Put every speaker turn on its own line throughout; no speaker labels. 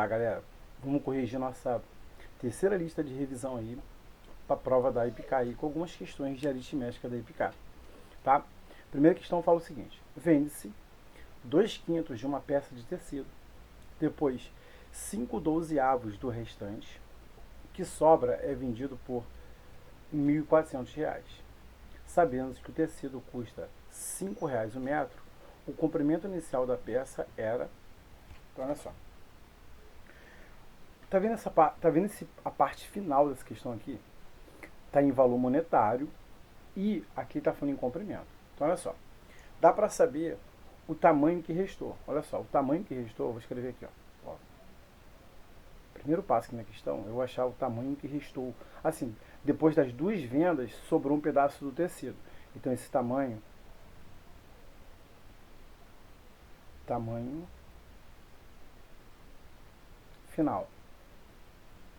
lá, galera. Vamos corrigir nossa terceira lista de revisão aí para a prova da IPK aí, com algumas questões de aritmética da IPK. Tá? Primeira questão fala o seguinte: vende-se 2/5 de uma peça de tecido, depois 5/12 do restante, que sobra é vendido por R$ 1.400. Sabendo que o tecido custa R$ 5,00 o metro, o comprimento inicial da peça era... Então, olha só. Tá vendo, a parte final dessa questão aqui? Está em valor monetário e aqui está falando em comprimento. Então, olha só. Dá para saber o tamanho que restou. Olha só, o tamanho que restou, vou escrever aqui, ó. Primeiro passo aqui na questão, eu vou achar o tamanho que restou. Assim, depois das duas vendas, sobrou um pedaço do tecido. Então, esse tamanho final.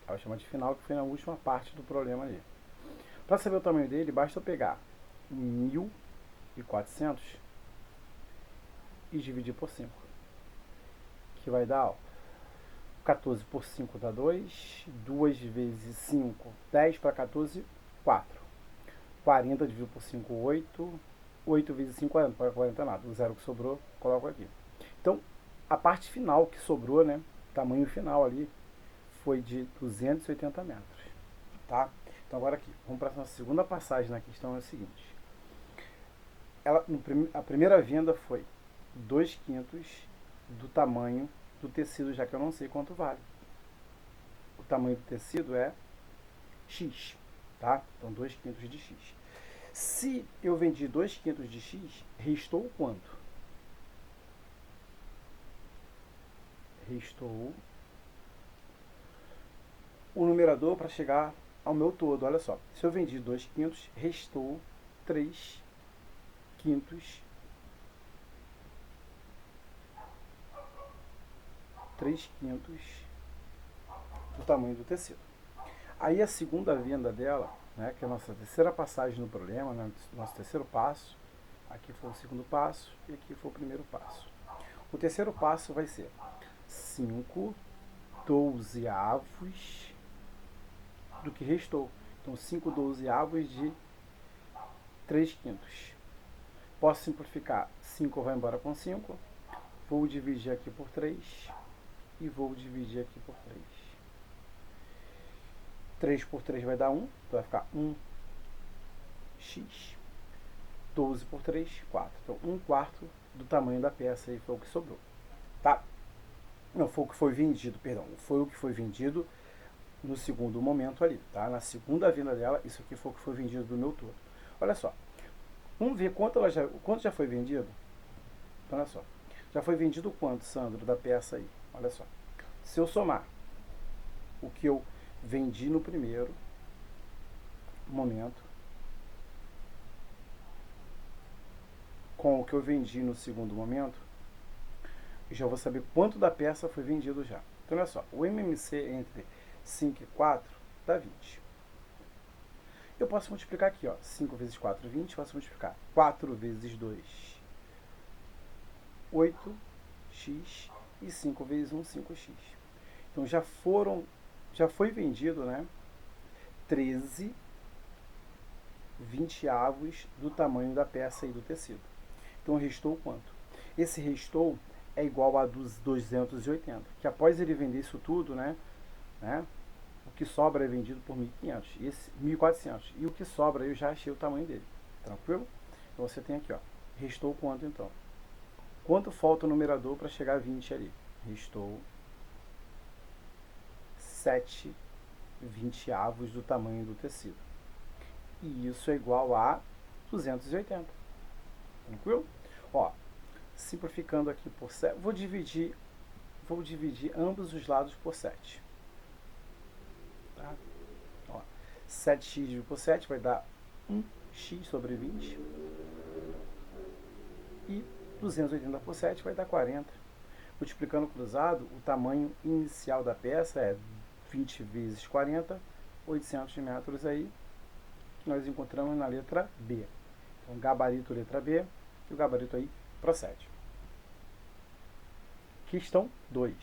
Eu vou chamar de final, que foi na última parte do problema ali. Para saber o tamanho dele, basta eu pegar 1.400 e dividir por 5. Que vai dar, ó, 14 por 5 dá 2. 2 vezes 5, 10 para 14, 4. 40 dividido por 5, 8. 8 vezes 5, 40. Para 40 nada. O zero que sobrou, coloco aqui. Então, a parte final que sobrou, né? Tamanho final ali, foi de 280 metros. Tá? Então, agora aqui, vamos para a nossa segunda passagem na questão, é o seguinte. A primeira venda foi 2/5 do tamanho do tecido, já que eu não sei quanto vale. O tamanho do tecido é X, tá? Então, 2/5 de X. Se eu vendi 2/5 de X, restou quanto? Restou o numerador para chegar ao meu todo. Olha só, se eu vendi 2/5, restou 3/5 do tamanho do tecido. Aí a segunda venda dela, né, que é a nossa terceira passagem no problema, né, nosso terceiro passo, aqui foi o segundo passo e aqui foi o primeiro passo. O terceiro passo vai ser 5/12 do que restou. Então, 5/12 de 3/5. Posso simplificar. 5 vai embora com 5. Vou dividir aqui por 3 e vou dividir aqui por 3. 3 por 3 vai dar 1, então vai ficar 1x. 12 por 3, 4. Então, 1/4 do tamanho da peça aí foi o que sobrou. Tá? Não, foi o que foi vendido, perdão. Foi o que foi vendido no segundo momento ali, tá? Na segunda venda dela, isso aqui foi o que foi vendido do meu todo. Olha só. Vamos ver quanto já foi vendido? Então, olha só. Já foi vendido quanto, Sandro, da peça aí? Olha só. Se eu somar o que eu vendi no primeiro momento com o que eu vendi no segundo momento, eu já vou saber quanto da peça foi vendido já. Então, olha só. O MMC entre 5 e 4 dá 20. Eu posso multiplicar aqui, ó. 5 vezes 4, 20. Posso multiplicar 4 vezes 2, 8x. E 5 vezes 1, 5x. Então, já foi vendido, né, 13 20avos do tamanho da peça e do tecido. Então, restou quanto? Esse restou é igual a dos 280, que após ele vender isso tudo, né, o que sobra é vendido por 1.500, esse 1.400, e o que sobra eu já achei o tamanho dele. Tranquilo? Então você tem aqui, ó, restou quanto então? Quanto falta o numerador para chegar a 20 ali? Restou 7 20avos do tamanho do tecido. E isso é igual a 280. Tranquilo? Ó, simplificando aqui por 7, vou dividir ambos os lados por 7. Tá? Ó, 7x dividido por 7 vai dar 1x sobre 20. E 280 por 7 vai dar 40. Multiplicando cruzado, o tamanho inicial da peça é 20 vezes 40, 800 metros aí, que nós encontramos na letra B. Então, gabarito letra B, e o gabarito aí procede. Questão 2.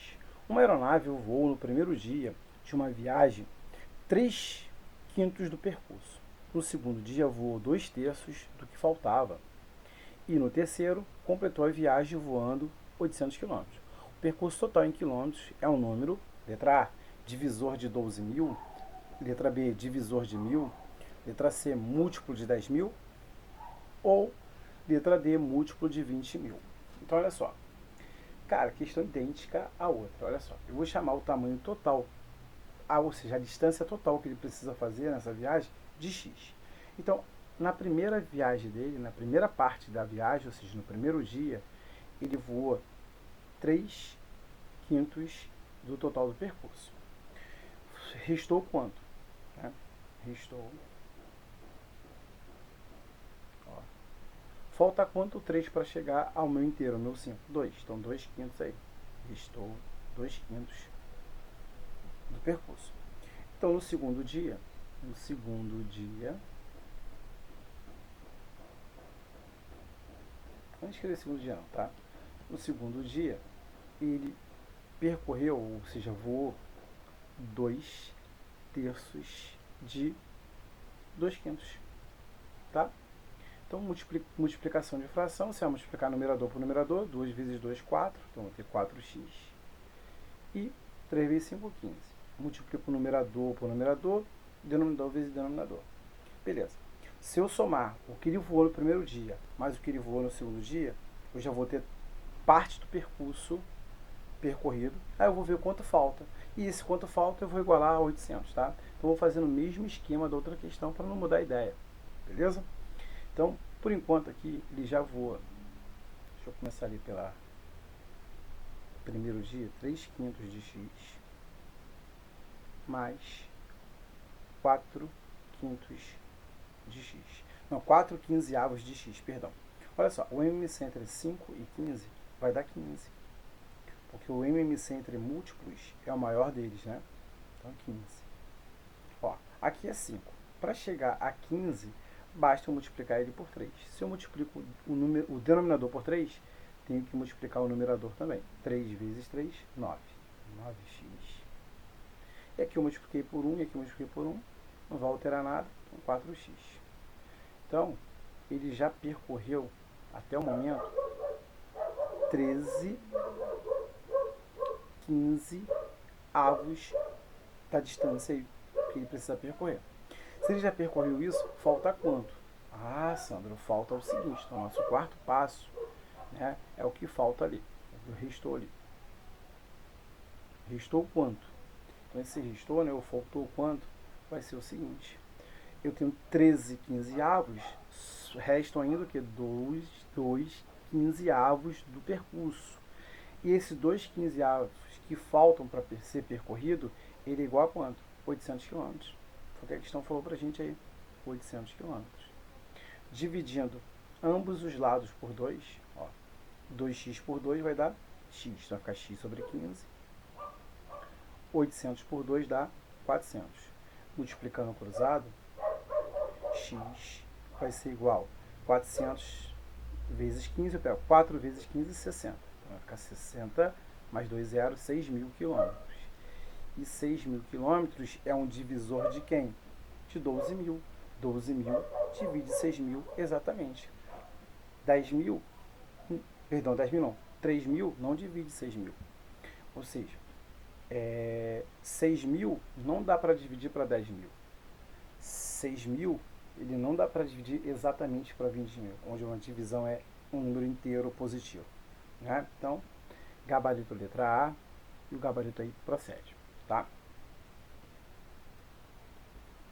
Uma aeronave voou no primeiro dia de uma viagem 3/5 do percurso. No segundo dia, voou 2/3 do que faltava. E no terceiro, completou a viagem voando 800 km. O percurso total em quilômetros é um número, letra A, divisor de 12.000, letra B, divisor de 1.000, letra C, múltiplo de 10.000, ou letra D, múltiplo de 20.000. Então, olha só. Cara, questão idêntica à outra. Olha só. Eu vou chamar o tamanho total, ou seja, a distância total que ele precisa fazer nessa viagem, de x. Então, na primeira viagem dele, na primeira parte da viagem, ou seja, no primeiro dia, ele voa 3/5 do total do percurso. Restou quanto? Restou. Ó. Falta quanto 3 para chegar ao meu inteiro, ao meu 5? 2. Então, 2/5 aí. Restou 2/5 do percurso. Então, no segundo dia, não escrever segundo dia não, tá? No segundo dia, ele percorreu, ou seja, voou 2/3 de 2/5, tá? Então, multiplicação de fração, você vai multiplicar numerador por numerador, 2 vezes 2, 4, então vai ter 4x. E 3 vezes 5, 15. Multiplico o numerador por numerador, denominador vezes denominador. Beleza. Se eu somar o que ele voou no primeiro dia, mais o que ele voou no segundo dia, eu já vou ter parte do percurso percorrido. Aí eu vou ver quanto falta. E esse quanto falta eu vou igualar a 800, tá? Então eu vou fazer no mesmo esquema da outra questão para não mudar a ideia. Beleza? Então, por enquanto aqui, ele já voa. Deixa eu começar ali pela primeiro dia, 3/5 de x mais 4/5 de x. Não, 4/15 de x, perdão. Olha só, o MMC entre 5 e 15 vai dar 15. Porque o MMC entre múltiplos é o maior deles, né? Então, 15. Ó, aqui é 5. Para chegar a 15, basta eu multiplicar ele por 3. Se eu multiplico o denominador por 3, tenho que multiplicar o numerador também. 3 vezes 3, 9. 9x. E aqui eu multipliquei por 1 e aqui eu multipliquei por 1. Não vai alterar nada. Então, 4x. Então, ele já percorreu, até o momento, 13/15 da distância aí que ele precisa percorrer. Se ele já percorreu isso, falta quanto? Ah, Sandro, falta o seguinte. Então, nosso quarto passo, né, é o que falta ali. O restou ali. Restou quanto? Então, esse restou, né, ou faltou quanto, vai ser o seguinte. Eu tenho 13/15, restam ainda o que? 2/15 do percurso. E esses 2/15 que faltam para ser percorrido, ele é igual a quanto? 800 km. Foi o que a questão falou para a gente aí. 800 km. Dividindo ambos os lados por 2, ó, 2x por 2 vai dar x. Então vai ficar x sobre 15. 800 por 2 dá 400. Multiplicando o cruzado, x vai ser igual a 400 vezes 15. Eu pego 4 vezes 15, 60. Então vai ficar 60 mais 2 zeros, 6.000 km. E 6.000 km é um divisor de quem? De 12.000. 12.000 divide 6.000 exatamente. 10.000, perdão, 10.000 não. 3.000 não divide 6.000. Ou seja, 6.000 não dá para dividir para 10.000. 6.000 ele não dá para dividir exatamente para 20.000, onde uma divisão é um número inteiro positivo, né? Então, gabarito letra A e o gabarito aí procede, tá?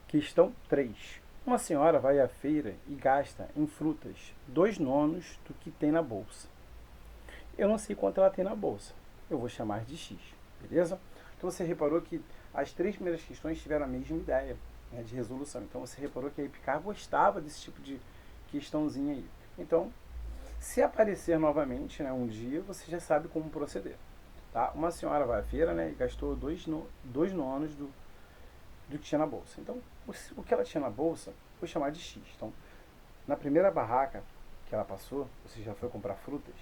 Questão 3. Uma senhora vai à feira e gasta em frutas 2/9 do que tem na bolsa. Eu não sei quanto ela tem na bolsa. Eu vou chamar de X, beleza? Então você reparou que as 3 primeiras questões tiveram a mesma ideia, né, de resolução. Então você reparou que a EPICAR gostava desse tipo de questãozinha aí. Então, se aparecer novamente, né, um dia, você já sabe como proceder. Tá? Uma senhora vai à feira, né, e gastou 2/9 do que tinha na bolsa. Então, o que ela tinha na bolsa, vou chamar de X. Então, na primeira barraca que ela passou, você já foi comprar frutas,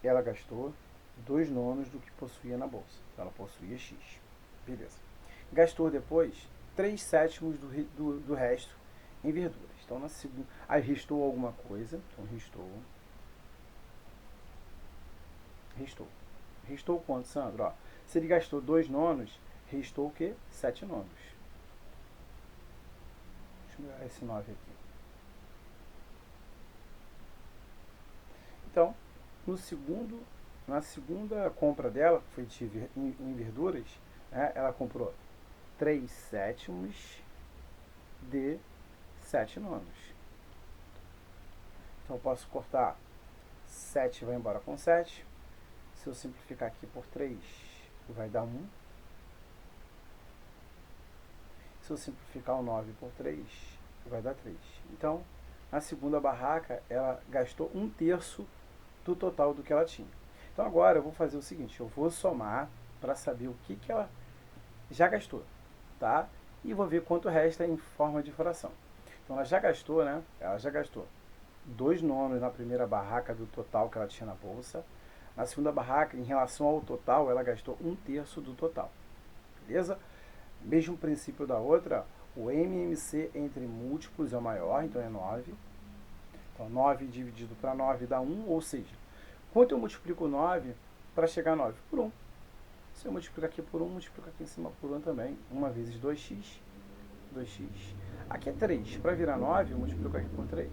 ela gastou 2 nonos do que possuía na bolsa. Então, ela possuía X. Beleza. Gastou depois 3 sétimos do resto em verduras. Então, na segunda. Aí restou alguma coisa. Então, restou. Restou quanto, Sandro? Ó, se ele gastou 2 nonos, restou o quê? 7 nonos. Deixa eu olhar esse 9 aqui. Então, na segunda compra dela, que foi em verduras, né, ela comprou 3 sétimos de 7 nonos. Então, eu posso cortar 7, vai embora com 7. Se eu simplificar aqui por 3, vai dar 1. Se eu simplificar o 9 por 3, vai dar 3. Então, na segunda barraca, ela gastou 1/3 do total do que ela tinha. Então, agora eu vou fazer o seguinte, eu vou somar para saber o que ela já gastou, tá? E vou ver quanto resta em forma de fração. Então, ela já gastou, né? Ela já gastou 2 nonos na primeira barraca do total que ela tinha na bolsa. Na segunda barraca, em relação ao total, ela gastou 1/3 do total. Beleza? Mesmo princípio da outra, o MMC entre múltiplos é o maior, então é 9. Então, 9 dividido para 9 dá 1, ou seja, quanto eu multiplico 9 para chegar a 9? Por 1. Se eu multiplicar aqui por 1, multiplico aqui em cima por 1 também. 1 vezes 2x, 2x. Aqui é 3. Para virar 9, eu multiplico aqui por 3.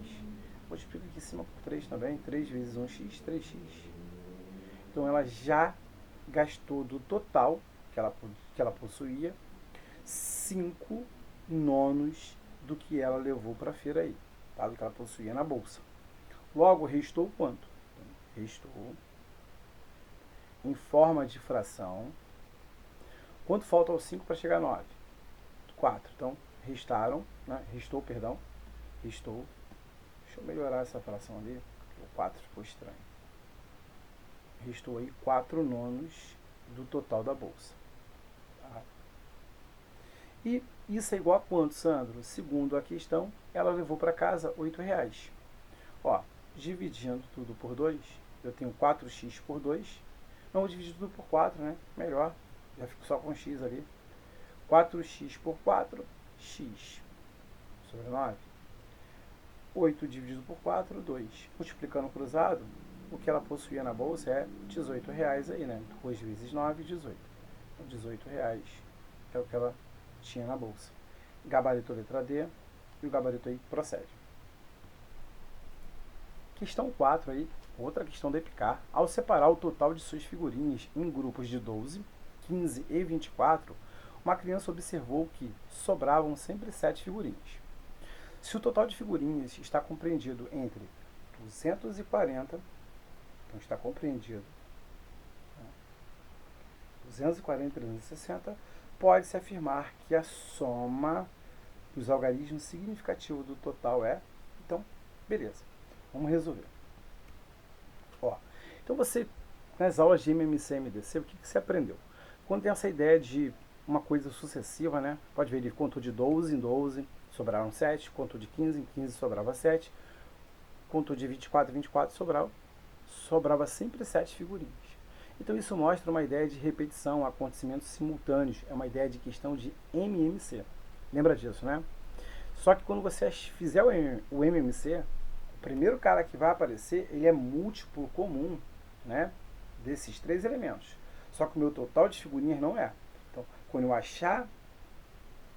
Multiplico aqui em cima por 3 também. 3 vezes 1x, 3x. Então, ela já gastou do total que ela possuía 5 nonos do que ela levou para a feira aí, tá? Do que ela possuía na bolsa. Logo, restou quanto? Restou em forma de fração. Quanto falta aos 5 para chegar a 9? 4. Então, restou. Deixa eu melhorar essa fração ali, porque o 4 ficou estranho. Restou aí 4 nonos do total da bolsa. Tá? E isso é igual a quanto, Sandro? Segundo a questão, ela levou para casa R$8. Ó, dividindo tudo por 2, eu tenho 4x por 2. Não, vou dividir tudo por 4, né? Melhor. Já fico só com x ali. 4x por 4, x sobre 9. 8 dividido por 4, 2. Multiplicando cruzado, o que ela possuía na bolsa é R$18 aí, né? 2 vezes 9, 18. Então, R$18 é o que ela tinha na bolsa. Gabarito letra D, e o gabarito aí procede. Questão 4 aí, outra questão da EPICAR. Ao separar o total de suas figurinhas em grupos de 12, 15 e 24, uma criança observou que sobravam sempre 7 figurinhas. Se o total de figurinhas está compreendido entre 240, então está compreendido 240 e 360, pode-se afirmar que a soma dos algarismos significativos do total é... Então, beleza. Vamos resolver. Ó, então você, nas aulas de MMC e MDC, o que você aprendeu? Quando tem essa ideia de uma coisa sucessiva, né? Pode ver, ele contou de 12 em 12, sobraram 7, contou de 15 em 15, sobrava 7, contou de 24 em 24, sobrava sempre 7 figurinhas. Então isso mostra uma ideia de repetição, acontecimentos simultâneos, é uma ideia de questão de MMC. Lembra disso, né? Só que quando você fizer o MMC, o primeiro cara que vai aparecer, ele é múltiplo comum, né, desses 3 elementos. Só que o meu total de figurinhas não é. Então, quando eu achar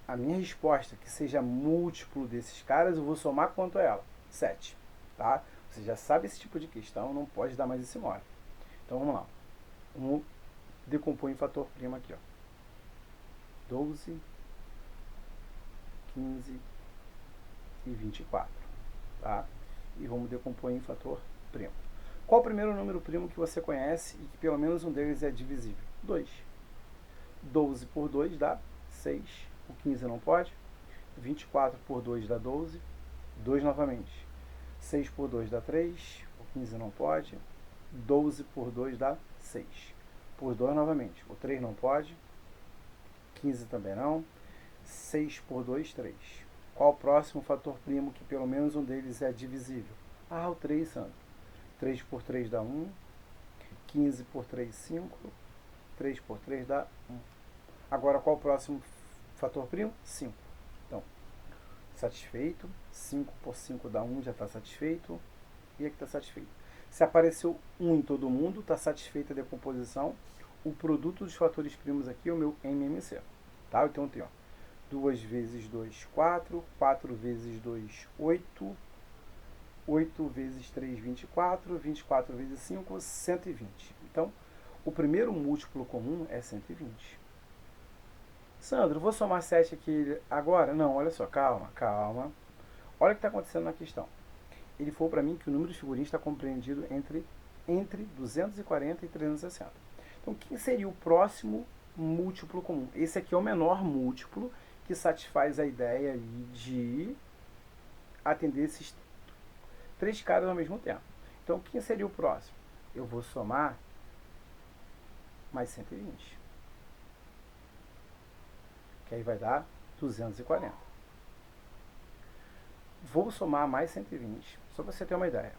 a minha resposta que seja múltiplo desses caras, eu vou somar quanto é ela? 7. Tá? Você já sabe esse tipo de questão, não pode dar mais esse mole. Então, vamos lá. Vamos decompor em fator primo aqui. Ó. 12, 15 e 24. Tá? E vamos decompor em fator primo. Qual o primeiro número primo que você conhece e que pelo menos um deles é divisível? 2. 12 por 2 dá 6. O 15 não pode. 24 por 2 dá 12. 2 novamente. 6 por 2 dá 3. O 15 não pode. 12 por 2 dá 6. Por 2 novamente. O 3 não pode. 15 também não. 6 por 2, 3. Qual o próximo fator primo que pelo menos um deles é divisível? Ah, o 3, Sandro. 3 por 3 dá 1. 15 por 3, 5. 3 por 3 dá 1. Agora, qual o próximo fator primo? 5. Então, satisfeito. 5 por 5 dá 1, já está satisfeito. E aqui está satisfeito. Se apareceu 1 em todo mundo, está satisfeita a decomposição. O produto dos fatores primos aqui é o meu MMC. Tá? Então, tem, ó, 2 vezes 2, 4. 4 vezes 2, 8. 8 vezes 3, 24. 24 vezes 5, 120. Então, o primeiro múltiplo comum é 120. Sandro, vou somar 7 aqui agora? Não, olha só, calma. Olha o que está acontecendo na questão. Ele falou para mim que o número de figurinhas está compreendido entre 240 e 360. Então, quem seria o próximo múltiplo comum? Esse aqui é o menor múltiplo que satisfaz a ideia de atender esses 3 caras ao mesmo tempo. Então, quem seria o próximo? Eu vou somar mais 120. Que aí vai dar 240. Vou somar mais 120, só para você ter uma ideia.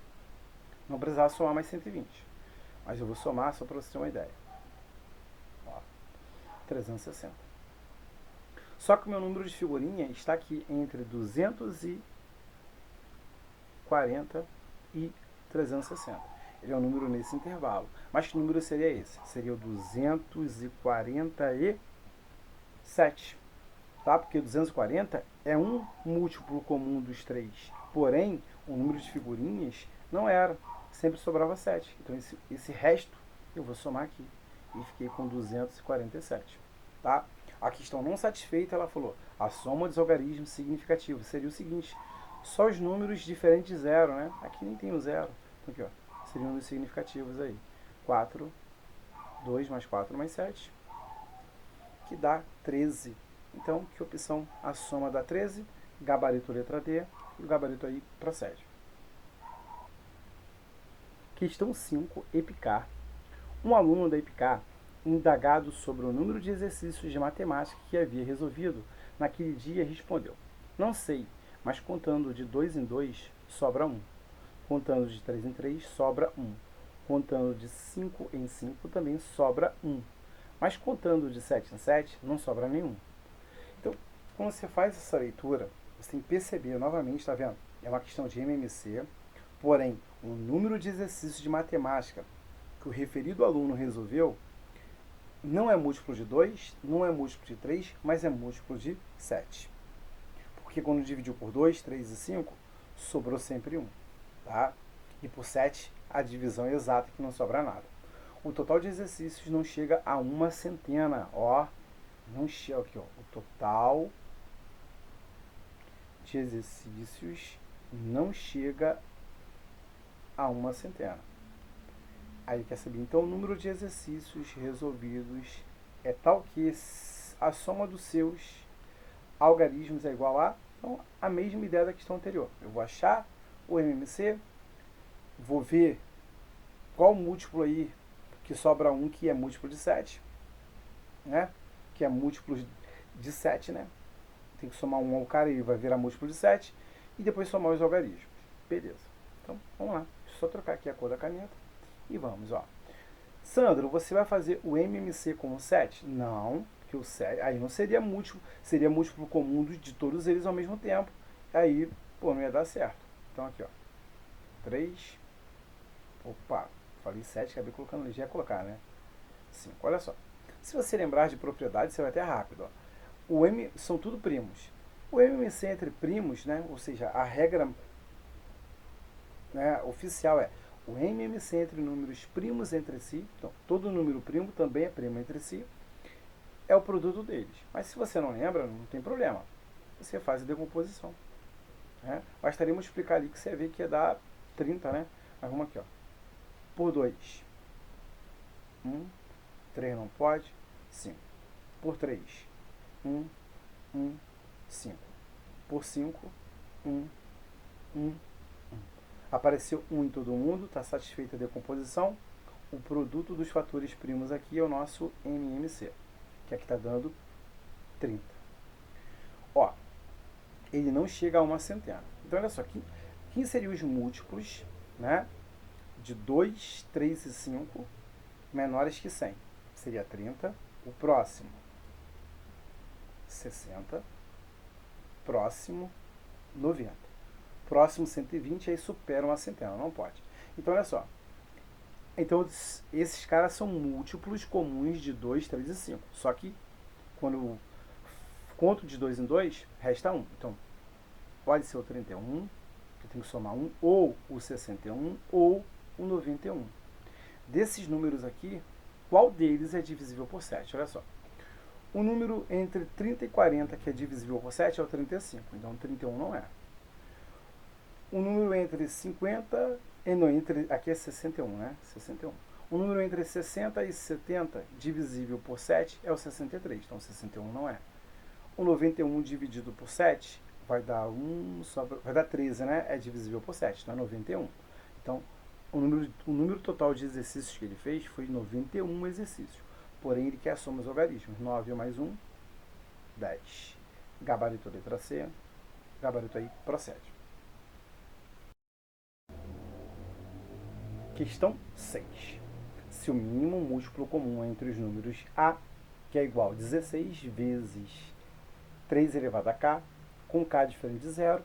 Não precisava somar mais 120, mas eu vou somar só para você ter uma ideia. Ó, 360. Só que o meu número de figurinha está aqui entre 240 e 360. Ele é um número nesse intervalo. Mas que número seria esse? Seria o 247. Tá? Porque 240 é um múltiplo comum dos 3. Porém, o número de figurinhas não era. Sempre sobrava 7. Então, esse resto eu vou somar aqui. E fiquei com 247. Tá? A questão não satisfeita, ela falou, a soma dos algarismos significativos seria o seguinte, só os números diferentes de zero, né? Aqui nem tem o zero. Então, aqui, ó, seriam números significativos aí. 4, 2 mais 4 mais 7, que dá 13. Então, que opção? A soma dá 13, gabarito letra D, e o gabarito aí procede. Questão 5, EPICAR. Um aluno da EPICAR, indagado sobre o número de exercícios de matemática que havia resolvido naquele dia, respondeu: não sei, mas contando de 2 em 2, sobra 1. Contando de 3 em 3, sobra 1. Contando de 5 em 5, também sobra 1. Mas contando de 7 em 7, não sobra nenhum. Então, quando você faz essa leitura, você tem que perceber, novamente, está vendo? É uma questão de MMC, porém, o número de exercícios de matemática que o referido aluno resolveu não é múltiplo de 2, não é múltiplo de 3, mas é múltiplo de 7. Porque quando dividiu por 2, 3 e 5, sobrou sempre 1. Tá? E por 7, a divisão é exata, que não sobra nada. O total de exercícios não chega a uma centena. Ó, não chega aqui, ó. O total de exercícios não chega a uma centena. Aí quer saber, então o número de exercícios resolvidos é tal que a soma dos seus algarismos é igual a, então, a mesma ideia da questão anterior. Eu vou achar o MMC, vou ver qual múltiplo aí que sobra 1, que é múltiplo de 7, né? Que é múltiplo de 7, né? Tem que somar 1 ao cara e vai virar múltiplo de 7, e depois somar os algarismos. Beleza. Então, vamos lá. Deixa eu só trocar aqui a cor da caneta. E vamos, ó. Sandro, você vai fazer o MMC com o 7? Não, porque o 7, aí não seria múltiplo comum de todos eles ao mesmo tempo. Aí, pô, não ia dar certo. Então aqui, ó. 3. Opa, falei 7, acabei colocando ali, já ia colocar, né? 5, olha só. Se você lembrar de propriedade, você vai até rápido, ó. São tudo primos. O MMC entre primos, né? Ou seja, a regra, né, oficial é o MMC entre números primos entre si, então todo número primo também é primo entre si, é o produto deles. Mas se você não lembra, não tem problema. Você faz a decomposição. Né? Bastaria multiplicar ali que você vê que ia dar 30, né? Mas vamos aqui, ó. Por 2. 1. 3 não pode. 5. Por 3. 1. 1. 5. Por 5. 1. 1. Apareceu 1 em todo mundo, está satisfeita a decomposição. O produto dos fatores primos aqui é o nosso MMC, que aqui está dando 30. Ó, ele não chega a uma centena. Então, olha só, quem seriam os múltiplos, né, de 2, 3 e 5 menores que 100. Seria 30. O próximo, 60. Próximo, 90. Próximo, 120, aí superam a centena. Não pode. Então, olha só. Então, esses caras são múltiplos comuns de 2, 3 e 5. Só que, quando eu conto de 2 em 2, resta 1. Então, pode ser o 31, que eu tenho que somar 1, ou o 61, ou o 91. Desses números aqui, qual deles é divisível por 7? Olha só. O número entre 30 e 40 que é divisível por 7 é o 35. Então, 31 não é. O número entre 50... Não, aqui é 61, né? 61. O número entre 60 e 70 divisível por 7 é o 63. Então, 61 não é. O 91 dividido por 7 vai dar 13, né? É divisível por 7, então é 91. Então, o número total de exercícios que ele fez foi 91 exercícios. Porém, ele quer a soma dos logaritmos. 9 mais 1, 10. Gabarito letra C. Gabarito aí, procede. Questão 6. Se o mínimo múltiplo comum entre os números A, que é igual a 16 vezes 3 elevado a K, com K diferente de 0,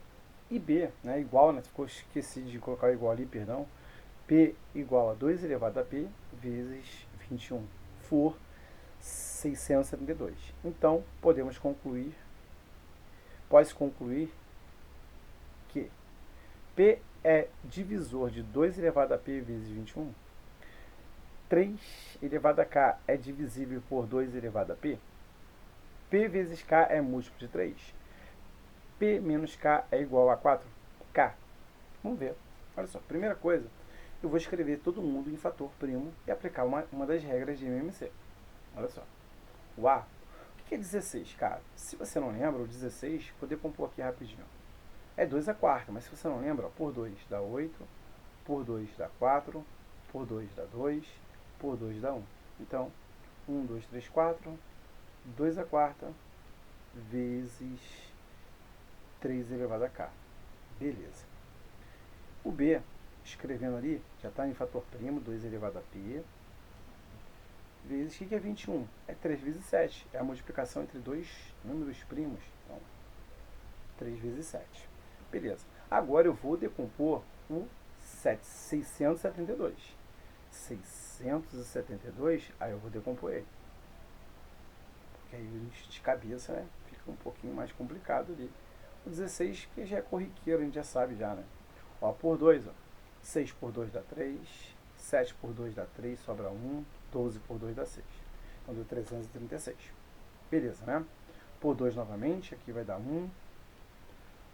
e B, né, igual, né, esqueci de colocar o igual ali, perdão, P igual a 2 elevado a P vezes 21, for 672. Então, pode-se concluir que P é divisor de 2 elevado a P vezes 21. 3 elevado a K é divisível por 2 elevado a P. P vezes K é múltiplo de 3. P menos K é igual a 4K. Vamos ver. Olha só, primeira coisa, eu vou escrever todo mundo em fator primo e aplicar uma das regras de MMC. Olha só. O A. O que é 16, cara? Se você não lembra, o 16, vou decompor aqui rapidinho. É 2 a quarta, mas se você não lembra, por 2 dá 8, por 2 dá 4, por 2 dá 2, por 2 dá 1. Então, 1, 2, 3, 4, 2 a quarta vezes 3 elevado a K. Beleza. O B, escrevendo ali, já está em fator primo, 2 elevado a P, vezes, o que é 21? É 3 vezes 7. É a multiplicação entre dois números primos. Então, 3 vezes 7. Beleza. Agora eu vou decompor o 672. 672, aí eu vou decompor ele. Porque aí de cabeça, né, fica um pouquinho mais complicado ali. O 16, que já é corriqueiro, a gente já sabe já, né? Ó, por 2, ó. 6 por 2 dá 3, 7 por 2 dá 3, sobra 1, 12 por 2 dá 6. Então deu 336. Beleza, né? Por 2 novamente, aqui vai dar 1.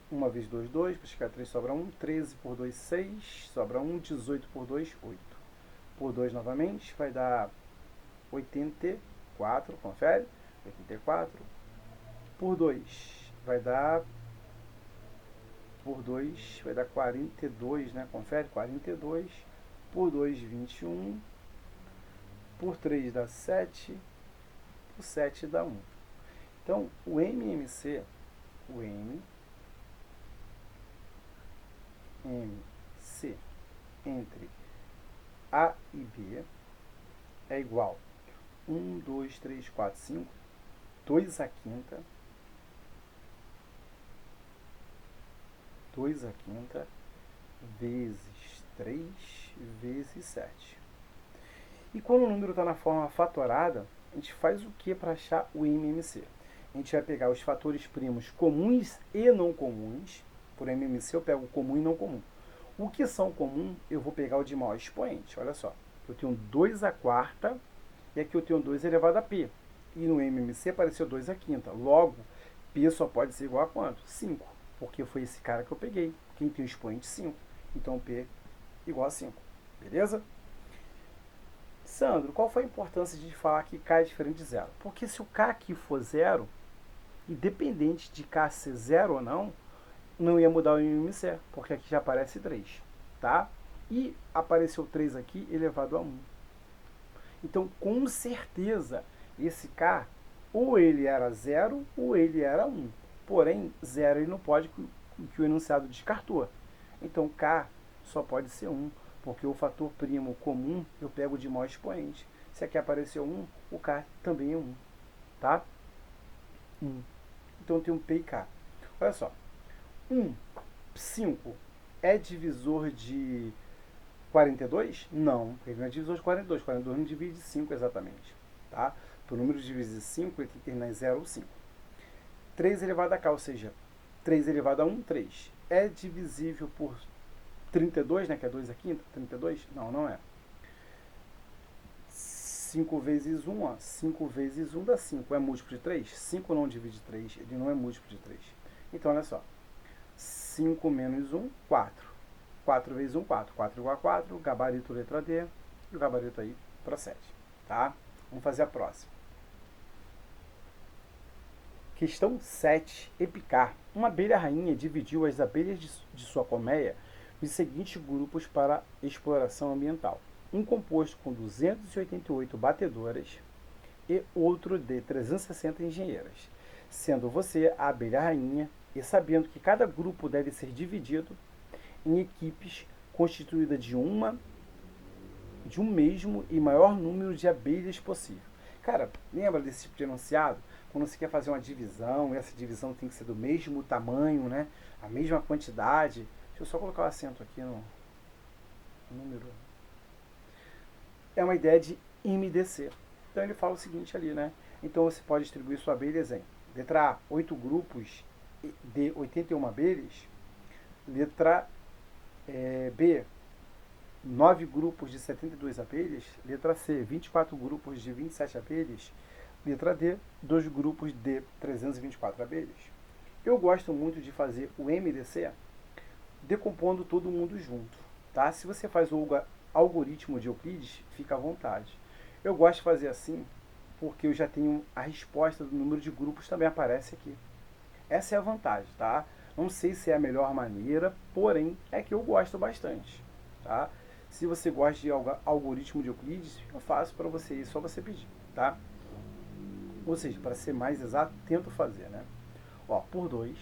1 vezes 2, 2, para chegar a 3 sobra 1, 13 por 2, 6, sobra 1, 18 por 2, 8. Por 2 novamente, vai dar 84, confere, 84. Por 2 vai dar 42, né, confere, 42. Por 2, 21. Por 3 dá 7, por 7 dá 1. Então, o MMC entre A e B é igual 1, 2, 3, 4, 5, 2 a quinta, 2 a quinta vezes 3 vezes 7. E quando o número está na forma fatorada, a gente faz o que para achar o MMC? A gente vai pegar os fatores primos comuns e não comuns. Por MMC eu pego comum e não comum. O que são comum, eu vou pegar o de maior expoente. Olha só, eu tenho 2 a quarta e aqui eu tenho 2 elevado a P. E no MMC apareceu 2 a quinta. Logo, P só pode ser igual a quanto? 5. Porque foi esse cara que eu peguei. Quem tem o expoente 5. Então P igual a 5. Beleza? Sandro, qual foi a importância de falar que K é diferente de zero? Porque se o K aqui for zero, independente de K ser zero ou não ia mudar o MMC, porque aqui já aparece 3, tá? E apareceu 3 aqui elevado a 1. Então, com certeza, esse K, ou ele era 0, ou ele era 1. Porém, 0 ele não pode, que o enunciado descartou. Então, K só pode ser 1, porque o fator primo comum eu pego de maior expoente. Se aqui apareceu 1, o K também é 1, tá? 1. Então tem um P e K. Olha só. 5 é divisor de 42? Não, ele não é divisor de 42. 42 não divide 5 exatamente. Tá? Para o número dividir 5, ele tem que terminar em 0 ou 5. 3 elevado a K, ou seja, 3 elevado a 1, 3. É divisível por 32, né? Que é 2 aqui, 32? Não, não é. 5 vezes 1, ó. 5 vezes 1 dá 5. É múltiplo de 3? 5 não divide 3, ele não é múltiplo de 3. Então, olha só. 5 menos 1, 4. 4 vezes 1, 4. 4 igual a 4, gabarito letra D, e o gabarito aí procede. Tá? Vamos fazer a próxima. Questão 7. Epicar. Uma abelha rainha dividiu as abelhas de sua colmeia nos seguintes grupos para exploração ambiental. Um composto com 288 batedoras e outro de 360 engenheiras. Sendo você a abelha rainha e sabendo que cada grupo deve ser dividido em equipes constituídas de um mesmo e maior número de abelhas possível. Cara, lembra desse tipo de enunciado? Quando você quer fazer uma divisão, essa divisão tem que ser do mesmo tamanho, né? A mesma quantidade. Deixa eu só colocar o acento aqui no número. É uma ideia de MDC. Então ele fala o seguinte ali, né? Então você pode distribuir suas abelhas em letra A, 8 grupos de 81 abelhas. Letra B, 9 grupos de 72 abelhas. Letra C, 24 grupos de 27 abelhas. Letra D, 2 grupos de 324 abelhas. Eu gosto muito de fazer o MDC decompondo todo mundo junto. Tá? Se você faz o algoritmo de Euclides, fica à vontade. Eu gosto de fazer assim porque eu já tenho a resposta do número de grupos, também aparece aqui. Essa é a vantagem, tá? Não sei se é a melhor maneira, porém é que eu gosto bastante, tá? Se você gosta de algoritmo de Euclides, eu faço para você, é só você pedir, tá? Ou seja, para ser mais exato, tento fazer, né? Ó, por 2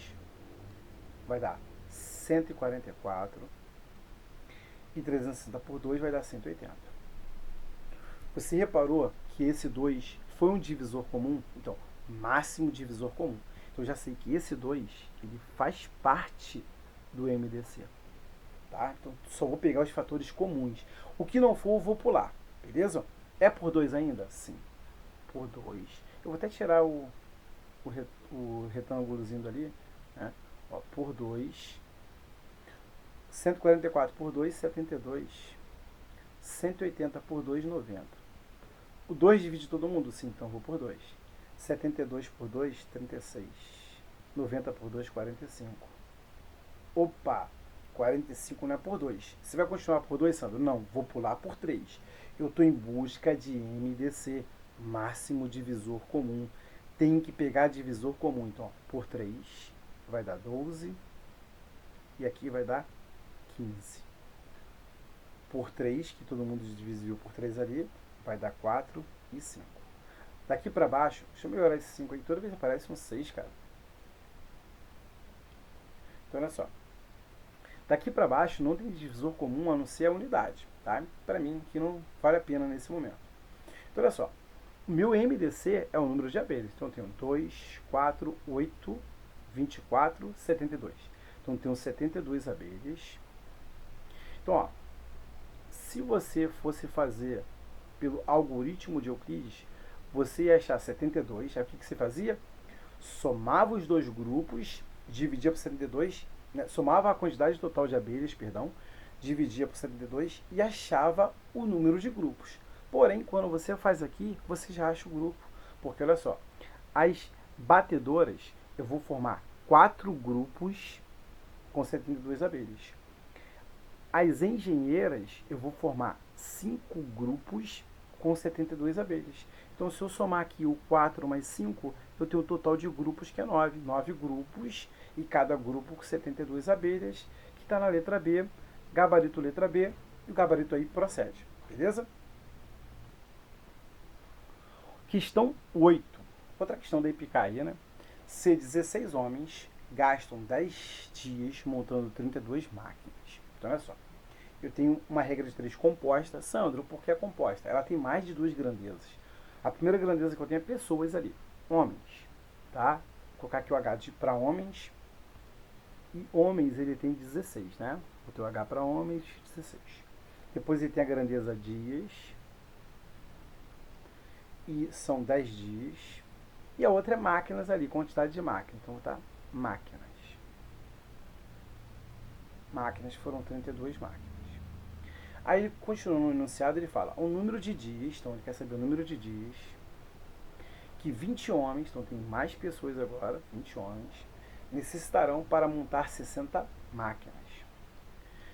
vai dar 144 e 360 por 2 vai dar 180. Você reparou que esse 2 foi um divisor comum? Então, máximo divisor comum. Então, eu já sei que esse 2 ele faz parte do MDC. Tá? Então, só vou pegar os fatores comuns. O que não for, eu vou pular. Beleza? É por 2 ainda? Sim. Por 2. Eu vou até tirar o retângulozinho dali. Né? Ó, por 2. 144 por 2, 72. 180 por 2, 90. O 2 divide todo mundo? Sim, então vou por 2. 72 por 2, 36. 90 por 2, 45. Opa! 45 não é por 2. Você vai continuar por 2, Sandro? Não, vou pular por 3. Eu estou em busca de MDC, máximo divisor comum. Tem que pegar divisor comum. Então, ó, por 3 vai dar 12. E aqui vai dar 15. Por 3, que todo mundo dividiu por 3 ali, vai dar 4 e 5. Daqui para baixo, deixa eu melhorar esse 5 aqui. Toda vez aparece um 6, cara. Então, olha só. Daqui para baixo não tem divisor comum a não ser a unidade, tá? Para mim, que não vale a pena nesse momento. Então, olha só. O meu MDC é o número de abelhas. Então, eu tenho 2, 4, 8, 24, 72. Então, eu tenho 72 abelhas. Então, ó. Se você fosse fazer pelo algoritmo de Euclides, você ia achar 72. Aí o que você fazia? Somava os dois grupos, dividia por 72, né? Somava a quantidade total de abelhas, perdão, dividia por 72 e achava o número de grupos. Porém, quando você faz aqui, você já acha o grupo. Porque olha só, as batedoras, eu vou formar 4 grupos com 72 abelhas. As engenheiras, eu vou formar 5 grupos com 72 abelhas. Então, se eu somar aqui o 4 mais 5, eu tenho o total de grupos que é 9. 9 grupos, e cada grupo com 72 abelhas, que está na letra B, gabarito letra B, e o gabarito aí procede. Beleza? Questão 8. Outra questão da Epicaia, né? Se 16 homens gastam 10 dias montando 32 máquinas. Então, olha só. eu tenho uma regra de 3 composta. Sandro, por que é composta? Ela tem mais de 2 grandezas. A primeira grandeza que eu tenho é pessoas ali, homens, tá? Vou colocar aqui o H para homens. E homens ele tem 16, né? Vou ter o H para homens, 16. Depois ele tem a grandeza dias. E são 10 dias. E a outra é máquinas ali, quantidade de máquinas. Então tá, máquinas. Máquinas foram 32 máquinas. Aí, continuando no enunciado, ele fala o número de dias, então ele quer saber o número de dias, que 20 homens, então tem mais pessoas agora, 20 homens, necessitarão para montar 60 máquinas.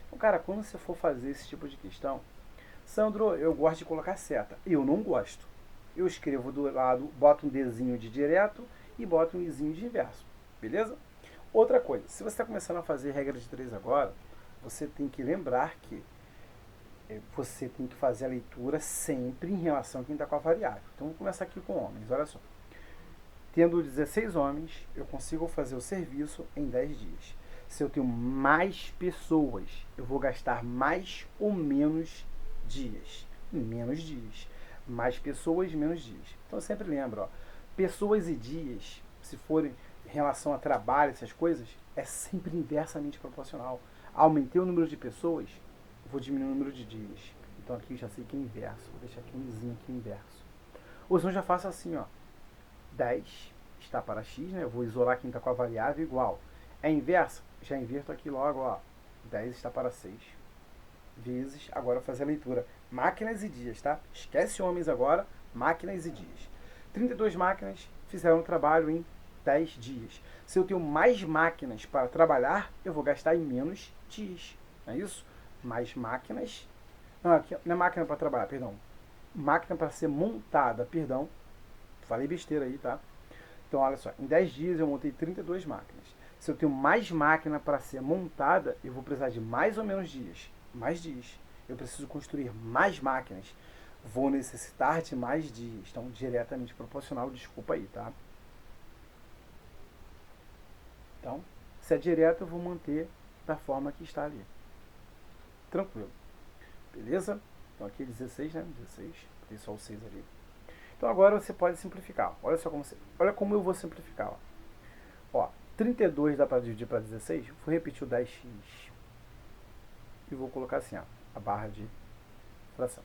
Então, cara, quando você for fazer esse tipo de questão, Sandro, eu gosto de colocar seta. Eu não gosto. Eu escrevo do lado, boto um Dzinho de direto e boto um Izinho de inverso. Beleza? Outra coisa, se você está começando a fazer regra de 3 agora, você tem que lembrar que você tem que fazer a leitura sempre em relação a quem está com a variável. Então, vamos começar aqui com homens. Olha só. Tendo 16 homens, eu consigo fazer o serviço em 10 dias. Se eu tenho mais pessoas, eu vou gastar mais ou menos dias. Menos dias. Mais pessoas, menos dias. Então, eu sempre lembro, ó, pessoas e dias, se forem em relação a trabalho, essas coisas, é sempre inversamente proporcional. Aumentei o número de pessoas, vou diminuir o número de dias. Então, aqui eu já sei que é inverso. Vou deixar aqui um izinho aqui inverso. Ou senão eu já faço assim, ó. 10 está para x, né? Eu vou isolar quem está com a variável igual. É inverso? Já inverto aqui logo, ó. 10 está para 6. Vezes, agora eu vou fazer a leitura. Máquinas e dias, tá? Esquece homens agora, máquinas e dias. 32 máquinas fizeram o trabalho em 10 dias. Se eu tenho mais máquinas para trabalhar, eu vou gastar em menos dias. Não é isso? Mais máquinas. Não, aqui não é máquina para trabalhar, perdão. Máquina para ser montada, perdão. Falei besteira aí, tá? Então, olha só. Em 10 dias eu montei 32 máquinas. Se eu tenho mais máquina para ser montada, eu vou precisar de mais ou menos dias. Mais dias. Eu preciso construir mais máquinas. Vou necessitar de mais dias. Então, diretamente proporcional, desculpa aí, tá? Então, se é direto, eu vou manter da forma que está ali. Tranquilo. Beleza? Então, aqui 16, né? 16. Tem só o 6 ali. Então, agora você pode simplificar. Olha só olha como eu vou simplificar. Ó, 32 dá para dividir para 16. Vou repetir o 10x. E vou colocar assim, ó, a barra de fração.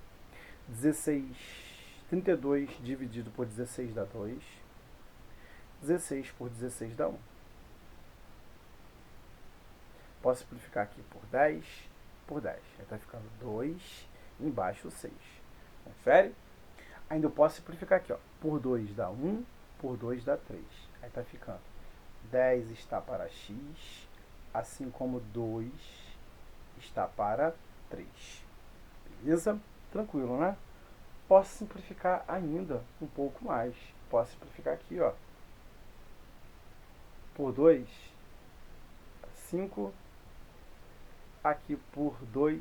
32 dividido por 16 dá 2. 16 por 16 dá 1. Posso simplificar aqui por 10 por 10. Aí está ficando 2, embaixo 6. Confere? Ainda eu posso simplificar aqui, ó. Por 2 dá 1, por 2 dá 3. Aí está ficando 10 está para x, assim como 2 está para 3. Beleza? Tranquilo, né? Posso simplificar ainda um pouco mais. Posso simplificar aqui, ó. Por 2, 5. Aqui por 2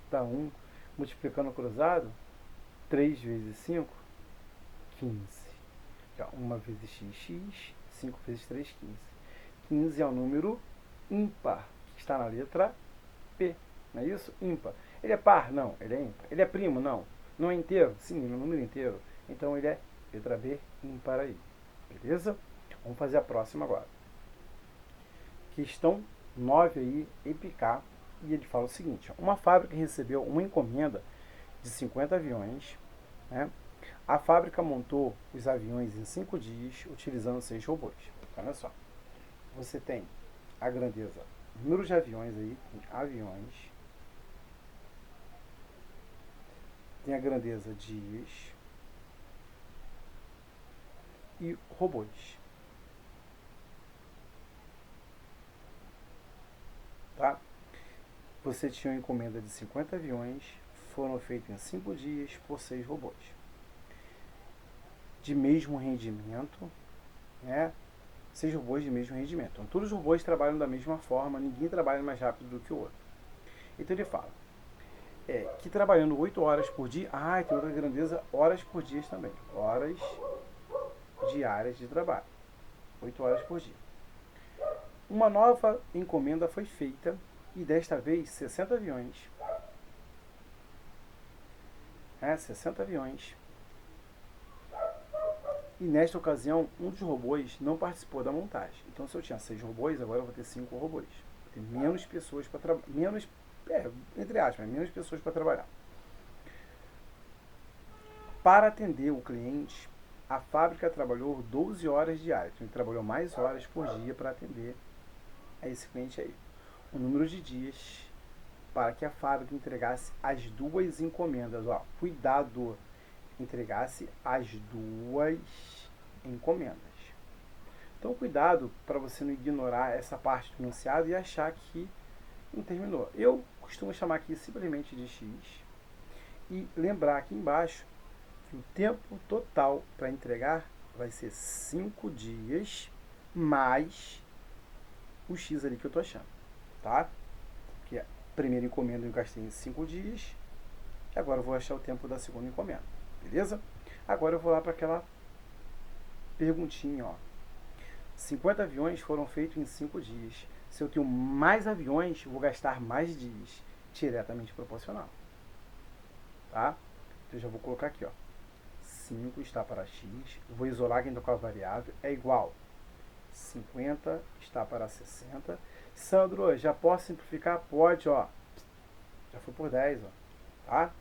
dá 1. Multiplicando cruzado, 3 vezes 5, 15. 1 vezes x, 5 vezes 3, 15. 15 é o número ímpar, que está na letra P. Não é isso? Ímpar. Ele é par? Não, ele é ímpar. Ele é primo? Não. Não é inteiro? Sim, ele é um número inteiro. Então ele é letra B, ímpar aí. Beleza? Vamos fazer a próxima agora. Questão 9 aí, EPICA. E ele fala o seguinte: uma fábrica recebeu uma encomenda de 50 aviões, né? A fábrica montou os aviões em 5 dias, utilizando 6 robôs. Olha só. Você tem a grandeza, número de aviões aí, tem aviões. Tem a grandeza dias e robôs. Tá? Você tinha uma encomenda de 50 aviões, foram feitos em 5 dias por 6 robôs. De mesmo rendimento, né? 6 robôs de mesmo rendimento. Então, todos os robôs trabalham da mesma forma, ninguém trabalha mais rápido do que o outro. Então, ele fala que trabalhando 8 horas por dia, tem outra grandeza, horas por dia também. Horas diárias de trabalho. 8 horas por dia. Uma nova encomenda foi feita e desta vez 60 aviões. 60 aviões. E nesta ocasião, um dos robôs não participou da montagem. Então, se eu tinha 6 robôs, agora eu vou ter 5 robôs. Vou ter menos pessoas para trabalhar. Entre aspas, menos pessoas para trabalhar. Para atender o cliente, a fábrica trabalhou 12 horas diárias. Então, ele trabalhou mais horas por dia para atender a esse cliente aí. O número de dias para que a fábrica entregasse as 2 encomendas. Ó, cuidado! Entregasse as 2 encomendas. Então, cuidado para você não ignorar essa parte do enunciado e achar que não terminou. Eu costumo chamar aqui simplesmente de X e lembrar aqui embaixo que o tempo total para entregar vai ser 5 dias mais o X ali que eu estou achando, tá? Porque a primeira encomenda eu gastei em 5 dias, e agora eu vou achar o tempo da segunda encomenda, beleza? Agora eu vou lá para aquela perguntinha, ó. 50 aviões foram feitos em 5 dias. Se eu tenho mais aviões, eu vou gastar mais dias, diretamente proporcional, tá? Então eu já vou colocar aqui, ó. 5 está para x, vou isolar aqui com a variável, é igual 50 está para 60. Sandro, já posso simplificar? Pode, ó. Já foi por 10, ó. Tá?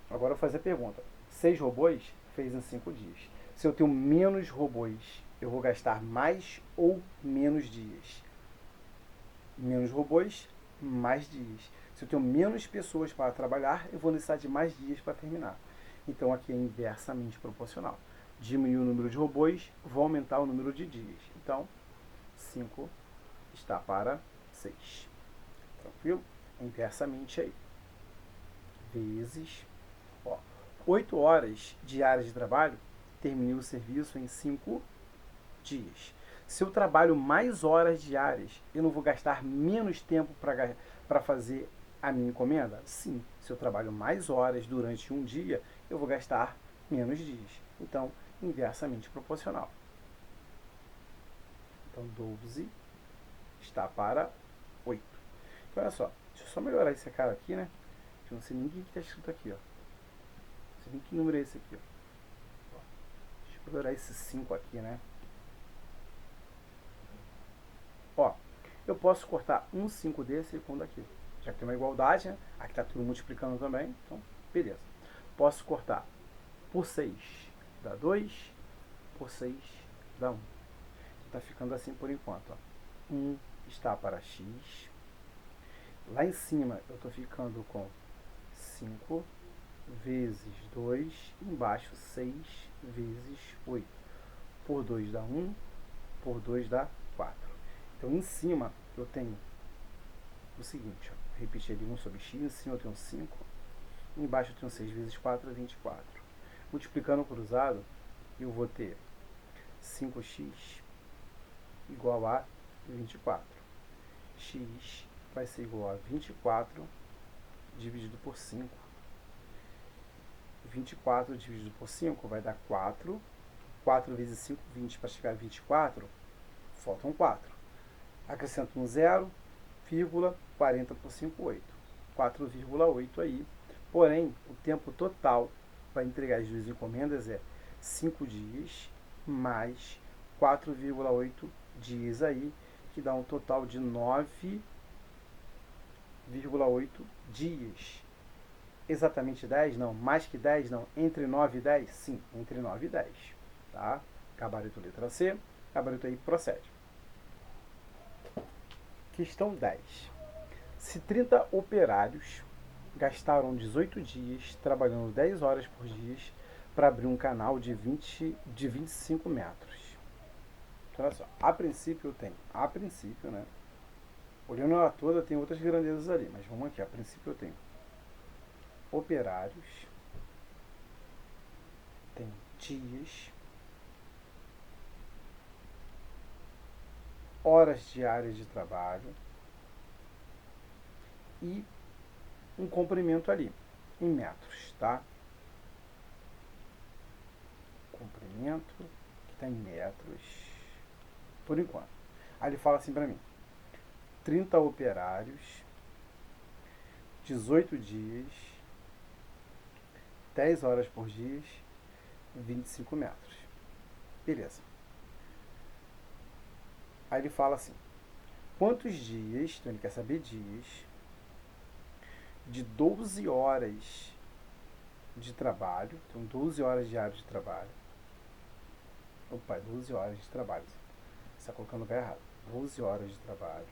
Agora eu vou fazer a pergunta. 6 robôs fez em 5 dias. Se eu tenho menos robôs, eu vou gastar mais ou menos dias? Menos robôs, mais dias. Se eu tenho menos pessoas para trabalhar, eu vou necessitar de mais dias para terminar. Então aqui é inversamente proporcional. Diminuir o número de robôs, vou aumentar o número de dias. Então, 5 está para 6. Tranquilo? Inversamente aí. Vezes, ó, 8 horas diárias de trabalho, terminei o serviço em 5 dias. Se eu trabalho mais horas diárias, eu não vou gastar menos tempo para fazer a minha encomenda? Sim. Se eu trabalho mais horas durante um dia, eu vou gastar menos dias. Então, inversamente proporcional. Então, 12 está para 8. Então, olha só. Deixa eu só melhorar esse cara aqui, né? Eu não sei nem o que está escrito aqui, ó. Não sei nem que número é esse aqui, ó. Deixa eu melhorar esse 5 aqui, né? Ó, eu posso cortar um 5 desse com um daqui. Já que tem uma igualdade, né? Aqui está tudo multiplicando também. Então, beleza. Posso cortar por 6 dá 2, por 6 dá 1. Está ficando assim por enquanto. Ó. 1 está para x. Lá em cima eu estou ficando com 5 vezes 2. Embaixo 6 vezes 8. Por 2 dá 1, por 2 dá 4. Então em cima eu tenho o seguinte, ó, repetir ali 1 sobre x, em cima eu tenho 5, embaixo eu tenho 6 vezes 4 é 24. Multiplicando cruzado, eu vou ter 5x igual a 24. X vai ser igual a 24 dividido por 5. 24 dividido por 5 vai dar 4. 4 vezes 5, 20. Para chegar a 24, faltam 4. Acrescento um 0, vírgula, 40 por 5, 8. 4,8 aí. Porém, o tempo total para entregar as 2 encomendas é 5 dias mais 4,8 dias aí, que dá um total de 9,8 dias. Exatamente 10? Não. Mais que 10? Não. Entre 9 e 10? Sim, entre 9 e 10. Tá? Gabarito letra C. Gabarito aí procede. Questão 10. Se 30 operários gastaram 18 dias trabalhando 10 horas por dia para abrir um canal de 25 metros. Então, olha só, a princípio eu tenho, né? Olhando ela toda, tem outras grandezas ali, mas vamos aqui, a princípio eu tenho operários, tem dias, horas diárias de trabalho e um comprimento ali, em metros, tá? Comprimento, que está em metros, por enquanto. Aí ele fala assim para mim, 30 operários, 18 dias, 10 horas por dia, 25 metros. Beleza. Aí ele fala assim, quantos dias, então ele quer saber dias, de 12 horas de trabalho, então 12 horas diárias de trabalho. Opa, 12 horas de trabalho. Você está colocando no lugar errado. 12 horas de trabalho.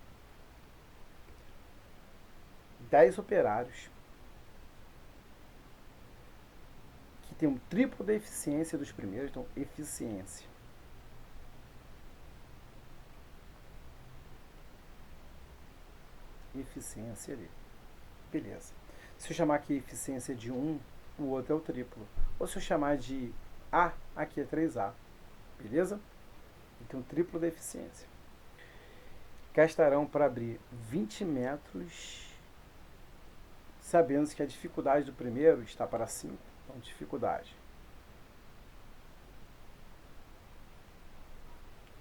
10 operários que tem um triplo da eficiência dos primeiros, então eficiência. Eficiência ali. Beleza. Se eu chamar aqui eficiência de 1, o outro é o triplo. Ou se eu chamar de A, aqui é 3A. Beleza? Então, triplo da eficiência. Gastarão para abrir 20 metros, sabendo que a dificuldade do primeiro está para 5. Então, dificuldade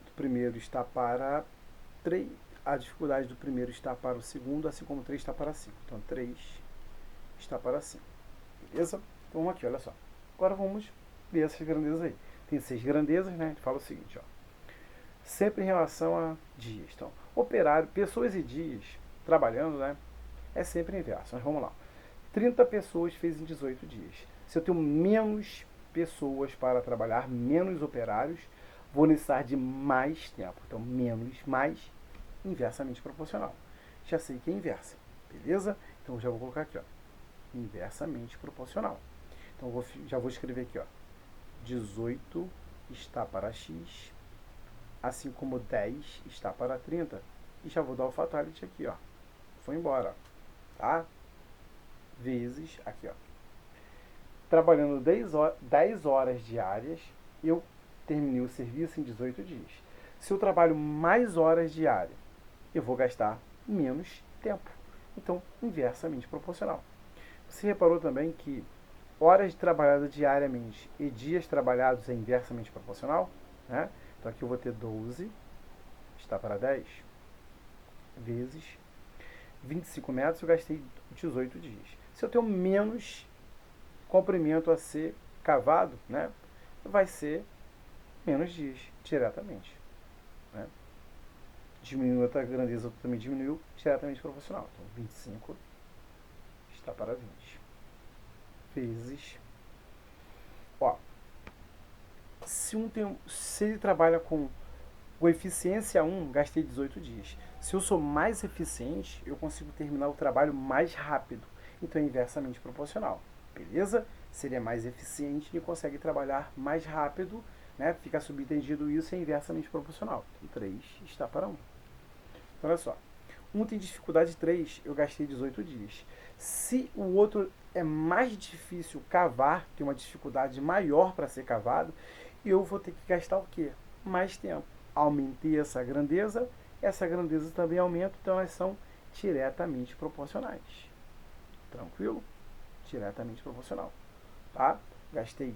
do primeiro está para 3. A dificuldade do primeiro está para o segundo, assim como 3 está para 5. Então, 3 está para 5. Beleza? Então, vamos aqui, olha só. Agora vamos ver essas grandezas aí. Tem 6 grandezas, né? A gente fala o seguinte, ó. Sempre em relação a dias. Então, operário, pessoas e dias trabalhando, né? É sempre inverso. Mas vamos lá. 30 pessoas fez em 18 dias. Se eu tenho menos pessoas para trabalhar, menos operários, vou necessitar de mais tempo. Então, menos, mais, inversamente proporcional. Já sei que é inversa. Beleza? Então, já vou colocar aqui, ó. Inversamente proporcional. Então, já vou escrever aqui, ó. 18 está para x, assim como 10 está para 30. E já vou dar o fatality aqui, ó. Foi embora, tá? Vezes, aqui, ó. Trabalhando 10 horas diárias, eu terminei o serviço em 18 dias. Se eu trabalho mais horas diárias, eu vou gastar menos tempo. Então, inversamente proporcional. Você reparou também que horas trabalhadas diariamente e dias trabalhados é inversamente proporcional? Né? Então, aqui eu vou ter 12, está para 10, vezes 25 metros, eu gastei 18 dias. Se eu tenho menos comprimento a ser cavado, né, vai ser menos dias, diretamente. Né? Diminuiu outra grandeza, também diminuiu, diretamente proporcional. Então, 25 está para 20. Vezes. Ó, se ele trabalha com eficiência 1, gastei 18 dias. Se eu sou mais eficiente, eu consigo terminar o trabalho mais rápido. Então é inversamente proporcional. Beleza? Se ele é mais eficiente, ele consegue trabalhar mais rápido, né? Fica subentendido isso, é inversamente proporcional. Então 3 está para 1. Então olha só. Um tem dificuldade 3, eu gastei 18 dias. Se o outro é mais difícil cavar, tem uma dificuldade maior para ser cavado, eu vou ter que gastar o quê? Mais tempo. Aumentei essa grandeza também aumenta, então elas são diretamente proporcionais. Tranquilo? Diretamente proporcional. Tá? Gastei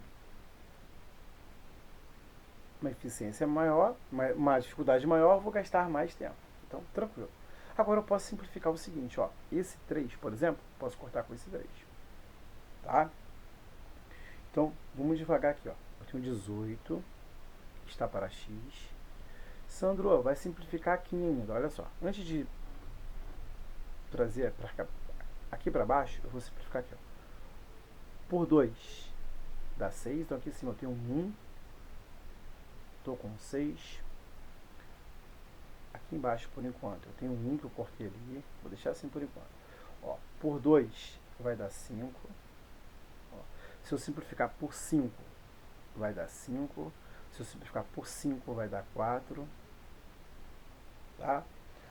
uma eficiência maior, uma dificuldade maior, vou gastar mais tempo. Então, tranquilo. Agora eu posso simplificar o seguinte, ó. Esse 3, por exemplo, posso cortar com esse 3. Tá? Então, vamos devagar aqui, ó. Eu tenho 18, está para x. Sandro, vai simplificar aqui ainda, olha só. Antes de trazer aqui para baixo, eu vou simplificar aqui, ó. Por 2 dá 6, então aqui em cima eu tenho 1. Estou com 6. Aqui embaixo, por enquanto, eu tenho 1 que eu cortei ali. Vou deixar assim por enquanto. Ó, por 2 vai dar 5. Ó, se eu simplificar por 5, vai dar 5. Se eu simplificar por 5, vai dar 4. Tá?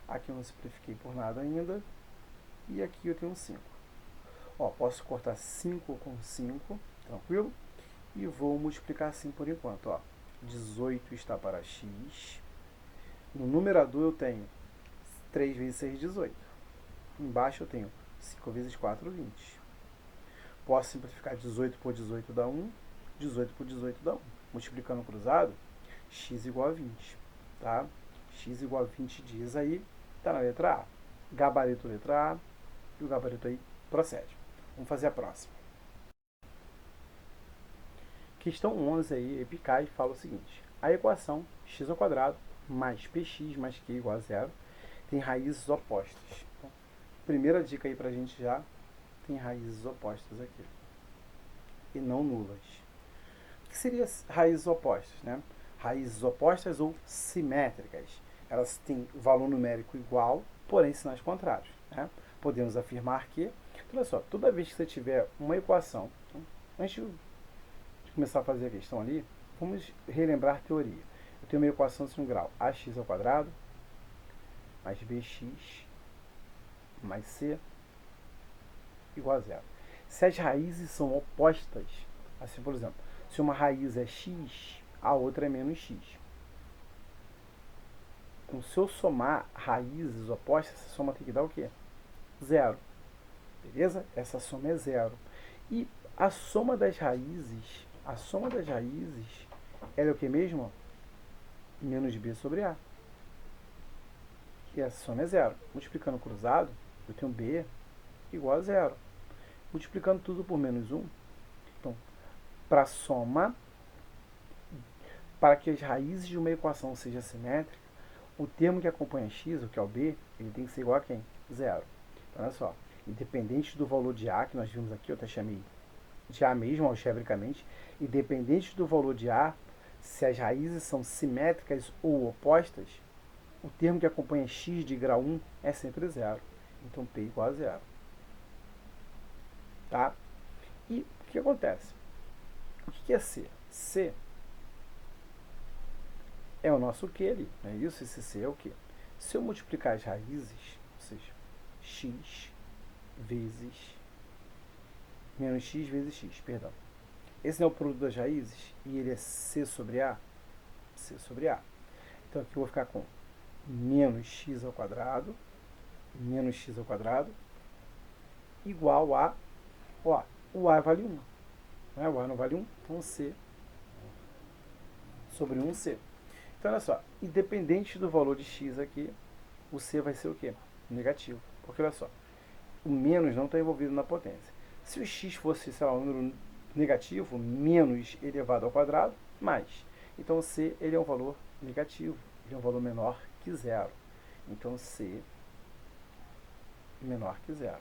Aqui eu não simplifiquei por nada ainda. E aqui eu tenho 5. Ó, posso cortar 5 com 5, tranquilo? E vou multiplicar assim por enquanto. Ó. 18 está para x. No numerador eu tenho 3 vezes 6, 18. Embaixo eu tenho 5 vezes 4, 20. Posso simplificar 18 por 18 dá 1. 18 por 18 dá 1. Multiplicando cruzado, x igual a 20. Tá? X igual a 20 dias aí. Está na letra A. Gabarito letra A. E o gabarito aí procede. Vamos fazer a próxima. Questão 11 aí, Epicai, fala o seguinte. A equação x ao quadrado mais px mais q igual a zero tem raízes opostas. Então, primeira dica aí pra gente já, tem raízes opostas aqui. E não nulas. O que seria raízes opostas, né? Raízes opostas ou simétricas. Elas têm valor numérico igual, porém sinais contrários. Né? Podemos afirmar que, olha só, toda vez que você tiver uma equação, então, antes de começar a fazer a questão ali, vamos relembrar a teoria. Eu tenho uma equação de segundo grau, ax ao quadrado mais bx mais c igual a zero. Se as raízes são opostas, assim por exemplo, se uma raiz é x, a outra é menos x. Então, se eu somar raízes opostas, essa soma tem que dar o quê? Zero. Beleza? Essa soma é zero. E a soma das raízes, ela é o que mesmo? Menos b sobre a. E essa soma é zero. Multiplicando cruzado, eu tenho b igual a zero. Multiplicando tudo por menos 1, então, para soma, para que as raízes de uma equação sejam simétricas, o termo que acompanha x, o que é o b, ele tem que ser igual a quem? Zero. Então, olha só, independente do valor de a, que nós vimos aqui, eu até chamei de a mesmo, algebricamente, independente do valor de a, se as raízes são simétricas ou opostas, o termo que acompanha x de grau 1 é sempre zero. Então, p igual a zero. Tá? E o que acontece? O que é C? C é o nosso Q ali, não é isso? Esse C é o quê? Se eu multiplicar as raízes, ou seja, x vezes menos x vezes x, perdão. Esse não é o produto das raízes e ele é C sobre A? C sobre A. Então aqui eu vou ficar com menos x ao quadrado igual a, ó, o A vale 1. Né? O A não vale 1, então C sobre 1C. Então, olha só, independente do valor de x aqui, o C vai ser o quê? Negativo. Porque, olha só, o menos não está envolvido na potência. Se o x fosse, sei lá, um número negativo, menos elevado ao quadrado, mais. Então, C ele é um valor negativo, ele é um valor menor que zero. Então, C menor que zero.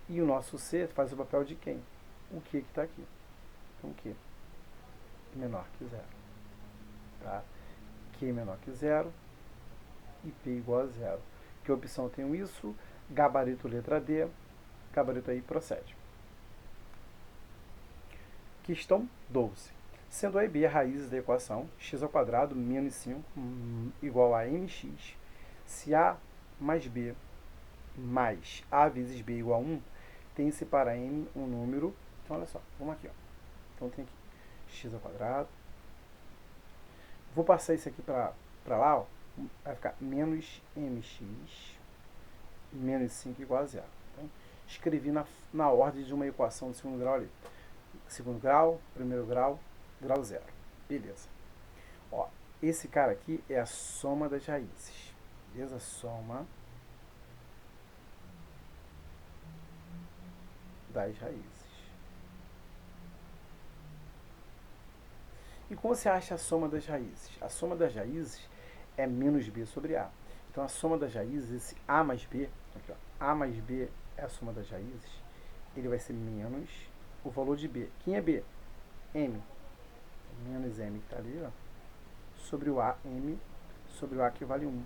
E o nosso C faz o papel de quem? O que está aqui. Então, Q menor que zero. Tá? Q menor que zero e P igual a zero. Que opção eu tenho isso? Gabarito letra D. Gabarito aí procede. Questão 12. Sendo A e B raízes da equação x ao quadrado menos 5 igual a mx, se A mais B mais A vezes B igual a 1, tem-se para m um número. Então, olha só, vamos aqui. Ó. Então, tem aqui x ao quadrado. Vou passar isso aqui para lá, ó. Vai ficar menos mx menos 5 igual a zero. Então, escrevi na ordem de uma equação de segundo grau ali. Segundo grau, primeiro grau, grau zero. Beleza. Ó, esse cara aqui é a soma das raízes. Beleza? Soma das raízes. E como você acha a soma das raízes? A soma das raízes é menos b sobre a. Então, a soma das raízes, esse a mais b, aqui, ó, a mais b é a soma das raízes, ele vai ser menos o valor de b. Quem é b? M. Menos m que está ali, ó, sobre o a, m, sobre o a que vale 1.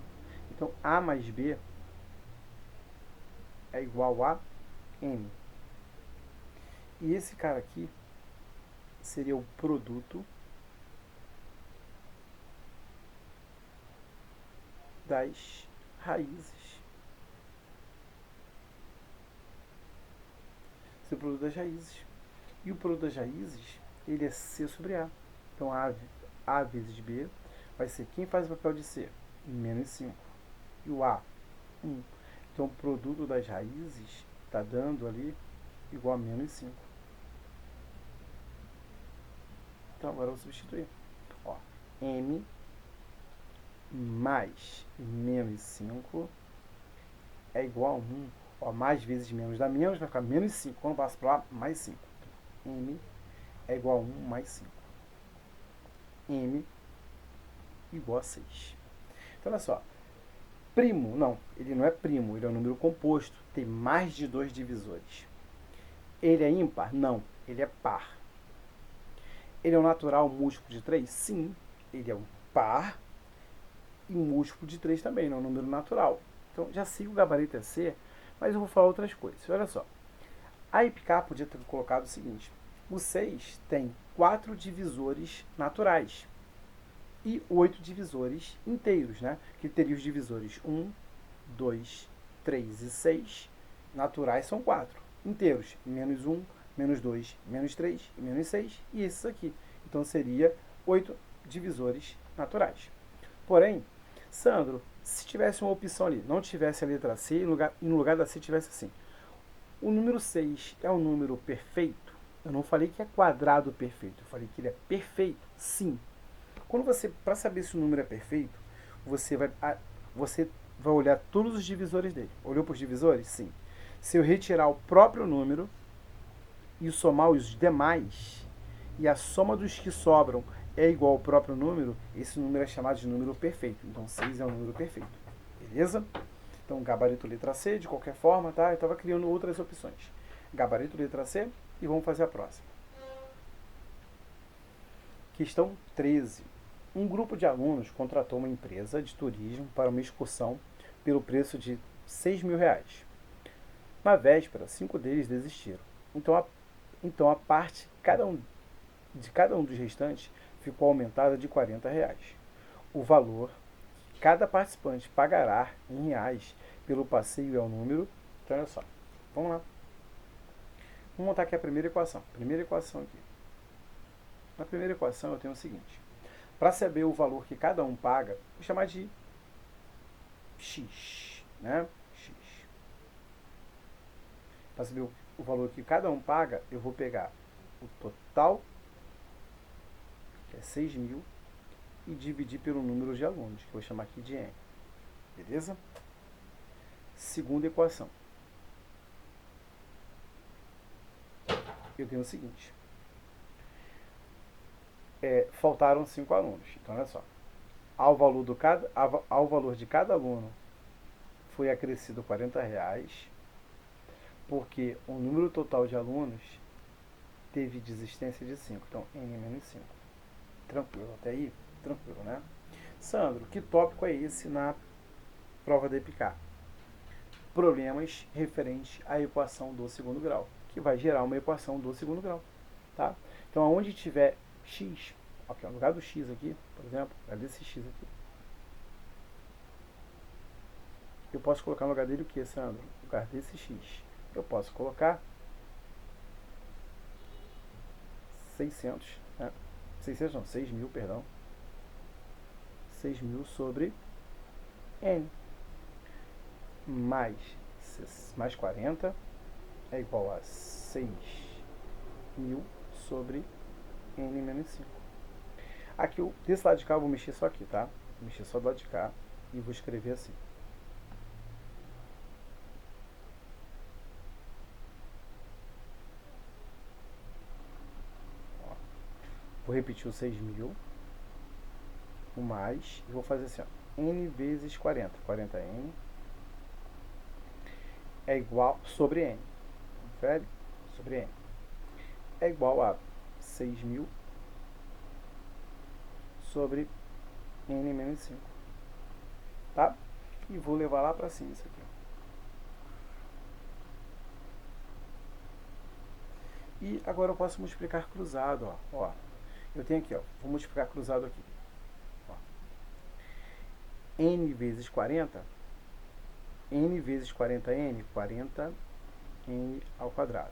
Então, a mais b é igual a m. E esse cara aqui seria o produto das raízes. Esse é o produto das raízes. E o produto das raízes, ele é C sobre A. Então, A vezes B vai ser, quem faz o papel de C? Menos 5. E o A, 1. Então, o produto das raízes está dando ali igual a menos 5. Então, agora eu vou substituir. M mais menos 5 é igual a 1. Ó, mais vezes menos dá menos, vai ficar menos 5. Quando eu passo para lá, mais 5. M é igual a 1 mais 5. M igual a 6. Então, olha só. Primo, não, ele não é primo, ele é um número composto. Tem mais de 2 divisores. Ele é ímpar? Não, ele é par. Ele é um natural múltiplo de 3? Sim, ele é um par e múltiplo de 3 também, não é um número natural. Então, já sei o gabarito é C, mas eu vou falar outras coisas. Olha só, a IPK podia ter colocado o seguinte: o 6 tem 4 divisores naturais e 8 divisores inteiros, né? Que teria os divisores 1, 2, 3 e 6. Naturais são 4. Inteiros, menos 1, menos 2, menos 3 e menos 6. E esses aqui. Então, seria 8 divisores naturais. Porém, Sandro, se tivesse uma opção ali, não tivesse a letra C, e no lugar da C tivesse assim. O número 6 é um número perfeito? Eu não falei que é quadrado perfeito, eu falei que ele é perfeito, sim. Quando você, para saber se o número é perfeito, você vai olhar todos os divisores dele. Olhou para os divisores? Sim. Se eu retirar o próprio número e somar os demais, e a soma dos que sobram é igual ao próprio número, esse número é chamado de número perfeito. Então, 6 é um número perfeito. Beleza? Então, gabarito letra C, de qualquer forma, tá? Eu estava criando outras opções. Gabarito letra C e vamos fazer a próxima. Questão 13. Um grupo de alunos contratou uma empresa de turismo para uma excursão pelo preço de R$ 6.000. Na véspera, 5 deles desistiram. Então a parte de cada um dos restantes ficou aumentada de R$ 40. O valor que cada participante pagará em reais pelo passeio é o número. Então, olha só. Vamos lá. Vamos montar aqui a primeira equação. Primeira equação aqui. Na primeira equação eu tenho o seguinte. Para saber o valor que cada um paga, vou chamar de X, né? X. Para saber o valor que cada um paga, eu vou pegar o total, que é 6.000, e dividir pelo número de alunos, que eu vou chamar aqui de N. Beleza? Segunda equação. Eu tenho o seguinte. Faltaram 5 alunos. Então, olha só. Ao valor de cada aluno foi acrescido R$ 40, porque o número total de alunos teve desistência de 5. Então, N menos 5. Tranquilo até aí? Tranquilo, né? Sandro, que tópico é esse na prova da EPICA? Problemas referentes à equação do segundo grau, que vai gerar uma equação do segundo grau. Tá? Então, onde tiver x, aqui, no lugar do x aqui, por exemplo, é desse x aqui, eu posso colocar no lugar dele o que, Sandro? No lugar desse x, eu posso colocar 600, né? 600 não, 6.000, perdão. 6.000 sobre N. Mais 40 é igual a 6.000 sobre N menos 5. Aqui, desse lado de cá, eu vou mexer só aqui, tá? Vou mexer só do lado de cá e vou escrever assim. Ó. Vou repetir o 6.000, o mais, e vou fazer assim, ó. N vezes 40. 40N é igual sobre N. Confere? Sobre N. É igual a 6.000 sobre N menos 5. Tá? E vou levar lá para cima isso aqui. E agora eu posso multiplicar cruzado, ó. Eu tenho aqui, ó. Vou multiplicar cruzado aqui. Ó. N vezes 40. N vezes 40N, 40N ao quadrado.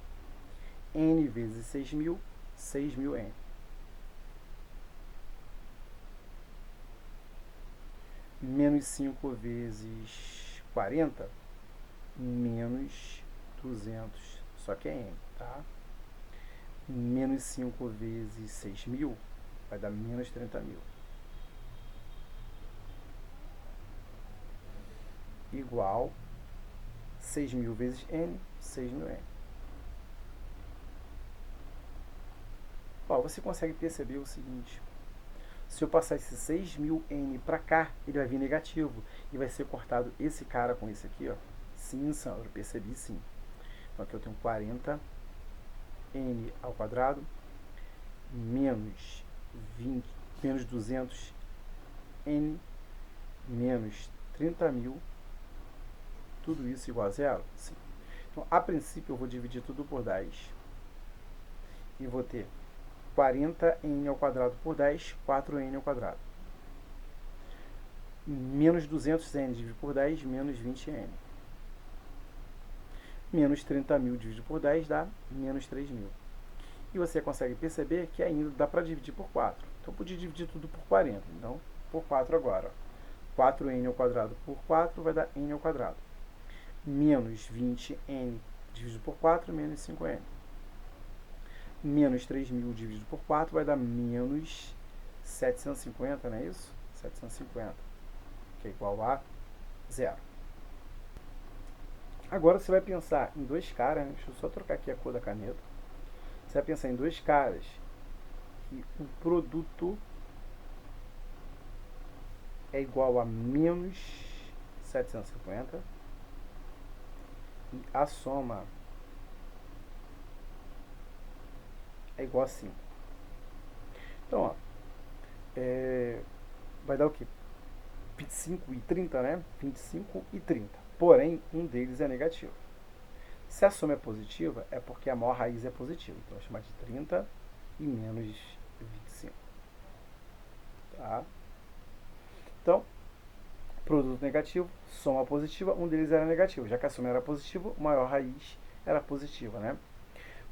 N vezes 6.000, 6.000N. Menos 5 vezes 40, menos 200, só que é N, tá? Menos 5 vezes 6.000 vai dar menos 30.000. Igual 6.000 vezes n, 6.000n. Ó, você consegue perceber o seguinte: se eu passar esse 6.000n para cá, ele vai vir negativo e vai ser cortado esse cara com esse aqui, ó. Sim, Sandro, percebi sim. Então aqui eu tenho 40n ao quadrado menos 20, menos 200n menos 30.000, tudo isso igual a zero? Sim. Então, a princípio, eu vou dividir tudo por 10 e vou ter 40n ao quadrado por 10, 4n ao quadrado. Menos 200n dividido por 10, menos 20n. Menos 30.000 dividido por 10 dá menos 3.000. E você consegue perceber que ainda dá para dividir por 4. Então, eu podia dividir tudo por 40. Então, por 4 agora. 4n ao quadrado por 4 vai dar n ao quadrado. Menos 20n dividido por 4, menos 5n. Menos 3.000 dividido por 4 vai dar menos 750, não é isso? 750, que é igual a 0. Agora você vai pensar em dois caras, né? Deixa eu só trocar aqui a cor da caneta. Você vai pensar em dois caras que o produto é igual a menos 750 e a soma é igual a 5. Então, ó, vai dar o quê? 25 e 30, né? 25 e 30. Porém, um deles é negativo. Se a soma é positiva, é porque a maior raiz é positiva. Então, eu vou chamar de 30 e menos 25. Tá? Então, produto negativo, soma positiva, um deles era negativo. Já que a soma era positiva, a maior raiz era positiva, né?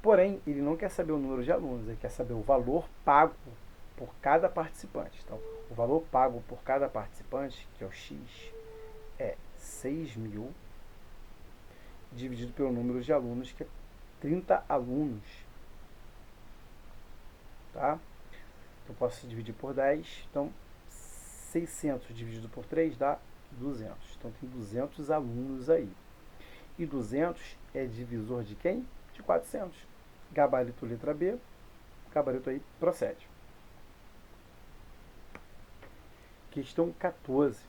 Porém, ele não quer saber o número de alunos, ele quer saber o valor pago por cada participante. Então, o valor pago por cada participante, que é o x, é 6.000 dividido pelo número de alunos, que é 30 alunos. Tá? Eu posso dividir por 10, então 600 dividido por 3 dá 200. Então tem 200 alunos aí. E 200 é divisor de quem? De 400. Gabarito letra B, gabarito aí procede. Questão 14.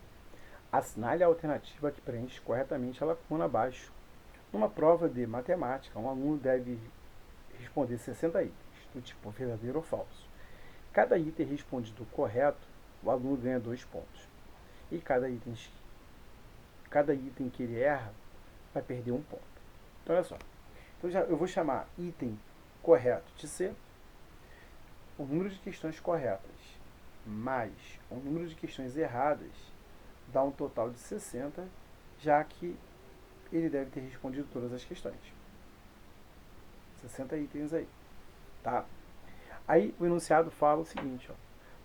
Assinale a alternativa que preenche corretamente a lacuna abaixo. Numa prova de matemática, um aluno deve responder 60 itens, do tipo verdadeiro ou falso. Cada item respondido correto, o aluno ganha 2 pontos. E cada item que ele erra, vai perder 1 ponto. Então, olha só. Então, eu vou chamar item correto de C, o número de questões corretas, mais o número de questões erradas, dá um total de 60, já que ele deve ter respondido todas as questões. 60 itens aí. Tá? Aí o enunciado fala o seguinte, ó,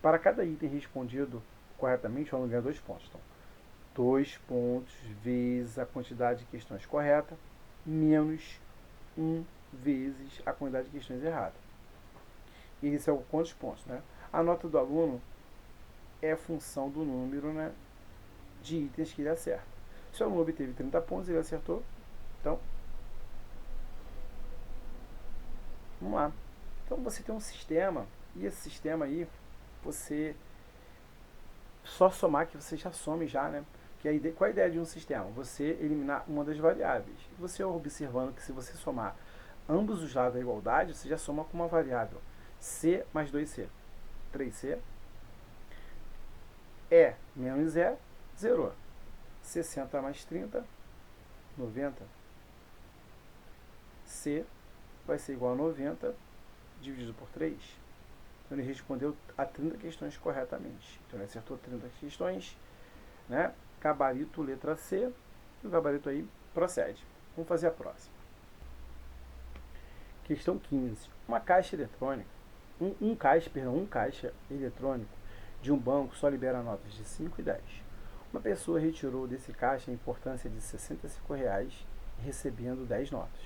para cada item respondido corretamente, o aluno ganha 2 pontos. Então, 2 pontos vezes a quantidade de questões corretas, menos 1 vezes a quantidade de questões erradas. E isso é quantos pontos, né? A nota do aluno é função do número, né, de itens que ele acerta. Se o aluno obteve 30 pontos, ele acertou. Então, vamos lá. Então, você tem um sistema, e esse sistema aí, você só somar, que você já some já, né? Que a ideia, qual a ideia de um sistema? Você eliminar uma das variáveis. Você observando que se você somar ambos os lados da igualdade, você já soma com uma variável. C mais 2C. 3C. E menos E, zerou. 60 mais 30, 90. C vai ser igual a 90 dividido por 3. Então ele respondeu a 30 questões corretamente. Então ele acertou 30 questões, né? Gabarito letra C, e o gabarito aí procede. Vamos fazer a próxima. Questão 15. Uma caixa eletrônica, um caixa eletrônico de um banco só libera notas de 5 e 10. Uma pessoa retirou desse caixa a importância de R$ 65,00, recebendo 10 notas.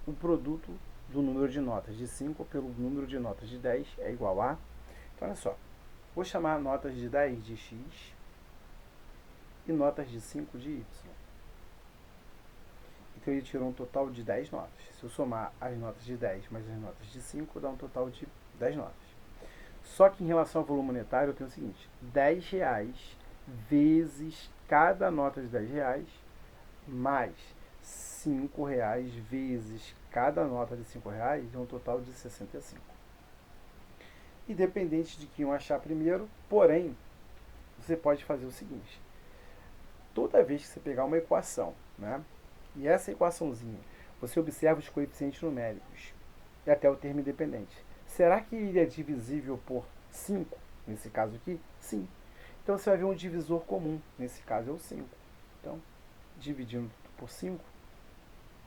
O produto do número de notas de 5 pelo número de notas de 10 é igual a... Então, olha só. Vou chamar notas de 10 de X e notas de 5 de Y. Então ele tirou um total de 10 notas. Se eu somar as notas de 10 mais as notas de 5, dá um total de 10 notas. Só que em relação ao volume monetário, eu tenho o seguinte: R$10 vezes cada nota de R$10 mais R$5 vezes cada nota de R$5 dá um total de 65. Independente de quem eu achar primeiro, porém, você pode fazer o seguinte: toda vez que você pegar uma equação, né, e essa equaçãozinha, você observa os coeficientes numéricos e até o termo independente. Será que ele é divisível por 5? Nesse caso aqui, sim. Então você vai ver um divisor comum, nesse caso é o 5. Então, dividindo por 5,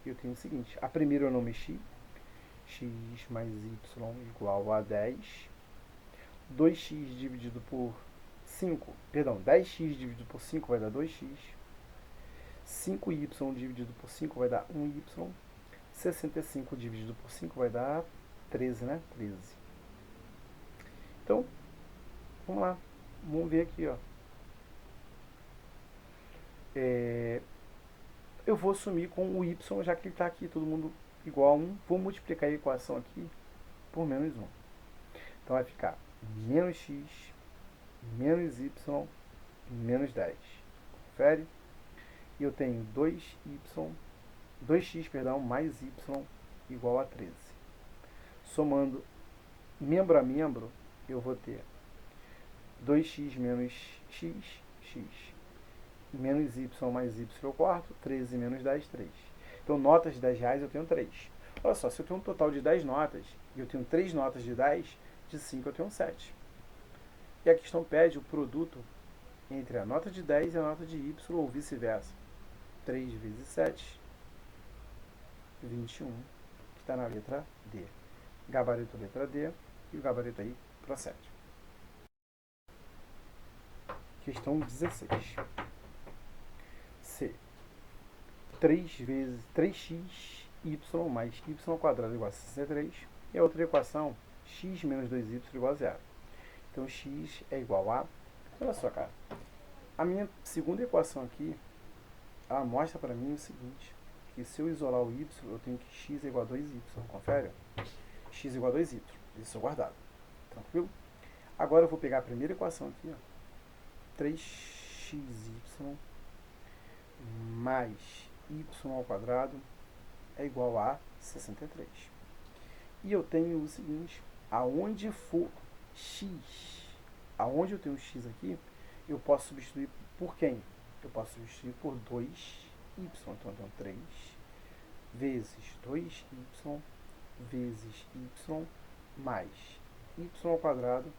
eu tenho o seguinte: a primeira eu não mexi, x mais y igual a 10. 2x dividido por 5, perdão, 10x dividido por 5 vai dar 2x. 5y dividido por 5 vai dar 1y. 65 dividido por 5 vai dar 13, né? 13. Então, vamos lá. Vamos ver aqui, ó. Eu vou assumir com o y, já que ele está aqui, todo mundo igual a 1. Vou multiplicar a equação aqui por menos 1. Então vai ficar menos x, menos y, menos 10. Confere? E eu tenho 2x, perdão, mais y igual a 13. Somando membro a membro, eu vou ter 2x menos x, x, menos y mais y ao quarto, 13 menos 10, 3. Então, notas de R$10 eu tenho 3. Olha só, se eu tenho um total de 10 notas, e eu tenho 3 notas de 10, de 5 eu tenho 7. E a questão pede o produto entre a nota de 10 e a nota de y, ou vice-versa. 3 vezes 7, 21, que está na letra D. Gabarito letra D, e o gabarito aí procede. Questão 16. C. 3 vezes 3x y mais y ao quadrado igual a 63. E a outra equação, x menos 2y igual a 0. Então, x é igual a... Olha só, cara. A minha segunda equação aqui, ela mostra para mim o seguinte, que se eu isolar o y, eu tenho que x é igual a 2y. Confere? X é igual a 2y. Isso é guardado. Tranquilo? Agora eu vou pegar a primeira equação aqui, ó. 3xy mais y ao quadrado é igual a 63. E eu tenho o seguinte, aonde for x, aonde eu tenho x aqui, eu posso substituir por quem? Eu posso substituir por 2y. Então eu tenho 3 vezes 2y vezes y mais y ao quadrado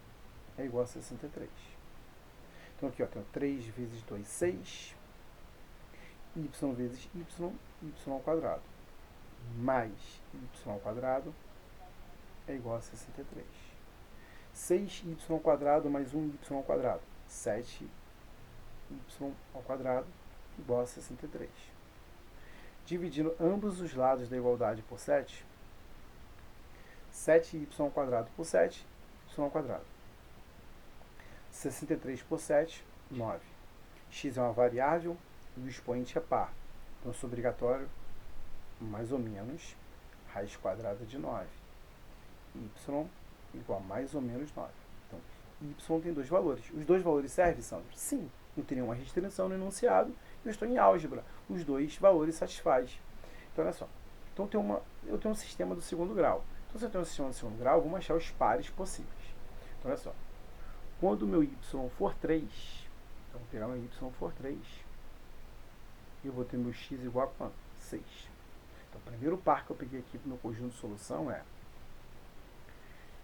é igual a 63. Então aqui, ó, tenho 3 vezes 2, 6, y vezes y ao quadrado, mais y ao quadrado é igual a 63. 6y ao quadrado mais 1y ao quadrado, 7y ao quadrado igual a 63. Dividindo ambos os lados da igualdade por 7, 7y ao quadrado por 7, y ao quadrado. 63 por 7, 9. X é uma variável e o expoente é par. Então, isso é obrigatório, mais ou menos, raiz quadrada de 9. Y igual a mais ou menos 9. Então, y tem dois valores. Os dois valores servem, Sandro? Sim. Não tem nenhuma restrição no enunciado. Eu estou em álgebra. Os dois valores satisfazem. Então, olha só. Então, eu tenho um sistema do segundo grau. Então, se eu tenho um sistema do segundo grau, vamos achar os pares possíveis. Então, olha só. Quando o meu y for 3, então vou pegar meu y for 3, eu vou ter meu x igual a quanto? 6. Então, o primeiro par que eu peguei aqui para o meu conjunto de solução é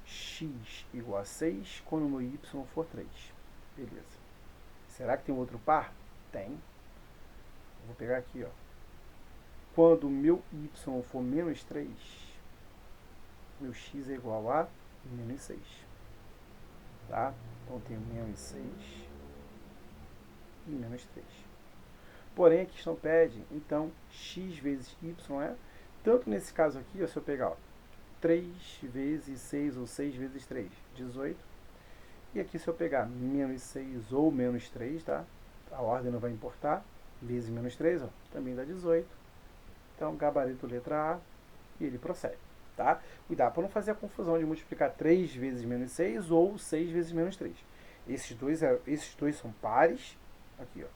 x igual a 6 quando o meu y for 3. Beleza. Será que tem outro par? Tem. Eu vou pegar aqui, ó. Quando o meu y for menos 3, meu x é igual a menos 6. Tá? Então, eu tenho menos 6 e menos 3. Porém, a questão pede, então, x vezes y é, tanto nesse caso aqui, ó, se eu pegar, ó, 3 vezes 6 ou 6 vezes 3, 18. E aqui, se eu pegar menos 6 ou menos 3, tá? A ordem não vai importar. Vezes menos 3, ó, também dá 18. Então, gabarito letra A, e ele prossegue. Tá? Cuidado para não fazer a confusão de multiplicar 3 vezes menos 6 ou 6 vezes menos 3. Esses dois são pares. Aqui, ó.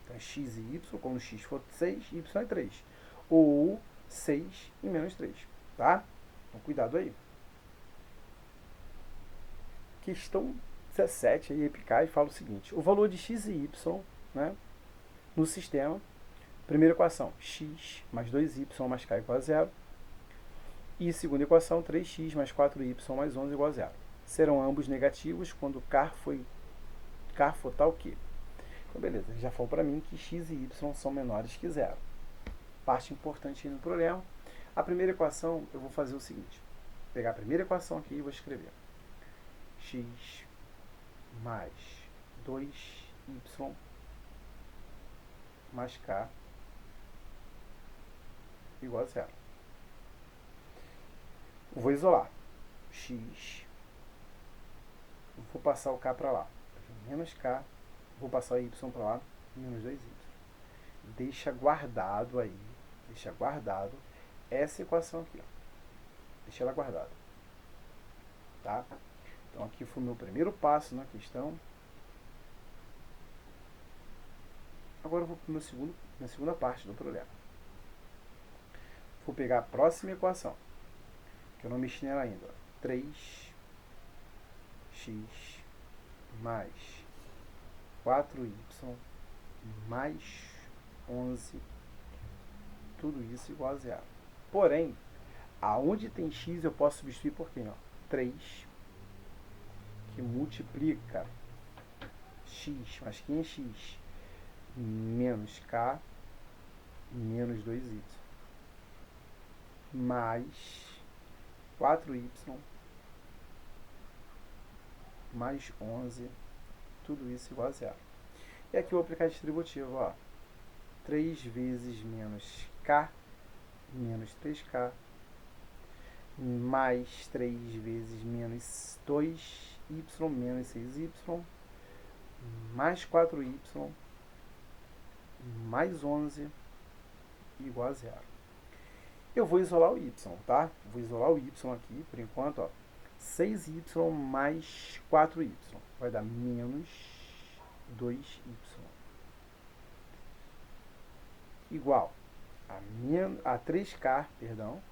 Então, x e y, quando x for 6, y é 3. Ou 6 e menos 3. Tá? Então, cuidado aí. Questão 17, aí, Epicai fala o seguinte. O valor de x e y, né, no sistema, primeira equação, x mais 2y mais k igual a zero. E segunda equação, 3x mais 4y mais 11 igual a zero. Serão ambos negativos quando k for tal que. Então, beleza, já falou para mim que x e y são menores que zero. Parte importante aí no problema. A primeira equação, eu vou fazer o seguinte. Vou pegar a primeira equação aqui e vou escrever. X mais 2y mais k igual a zero. Eu vou isolar. X. Vou passar o k para lá. Menos k. Vou passar o y para lá. Menos 2y. Deixa guardado aí. Deixa guardado essa equação aqui. Ó. Deixa ela guardada. Tá? Então aqui foi o meu primeiro passo na questão. Agora eu vou para a segunda parte do problema. Vou pegar a próxima equação, que eu não mexi nela ainda. 3x mais 4y mais 11, tudo isso igual a zero. Porém, aonde tem x eu posso substituir por quem? Ó? 3, que multiplica x, mas quem é x? Menos k menos 2y mais 4y mais 11, tudo isso igual a zero. E aqui eu vou aplicar a distributiva, ó. 3 vezes menos k menos 3k mais 3 vezes menos 2y menos 6y mais 4y mais 11 igual a zero. Eu vou isolar o y, tá? Vou isolar o y aqui, por enquanto, ó. 6y mais 4y vai dar menos 2y igual a 3k, perdão,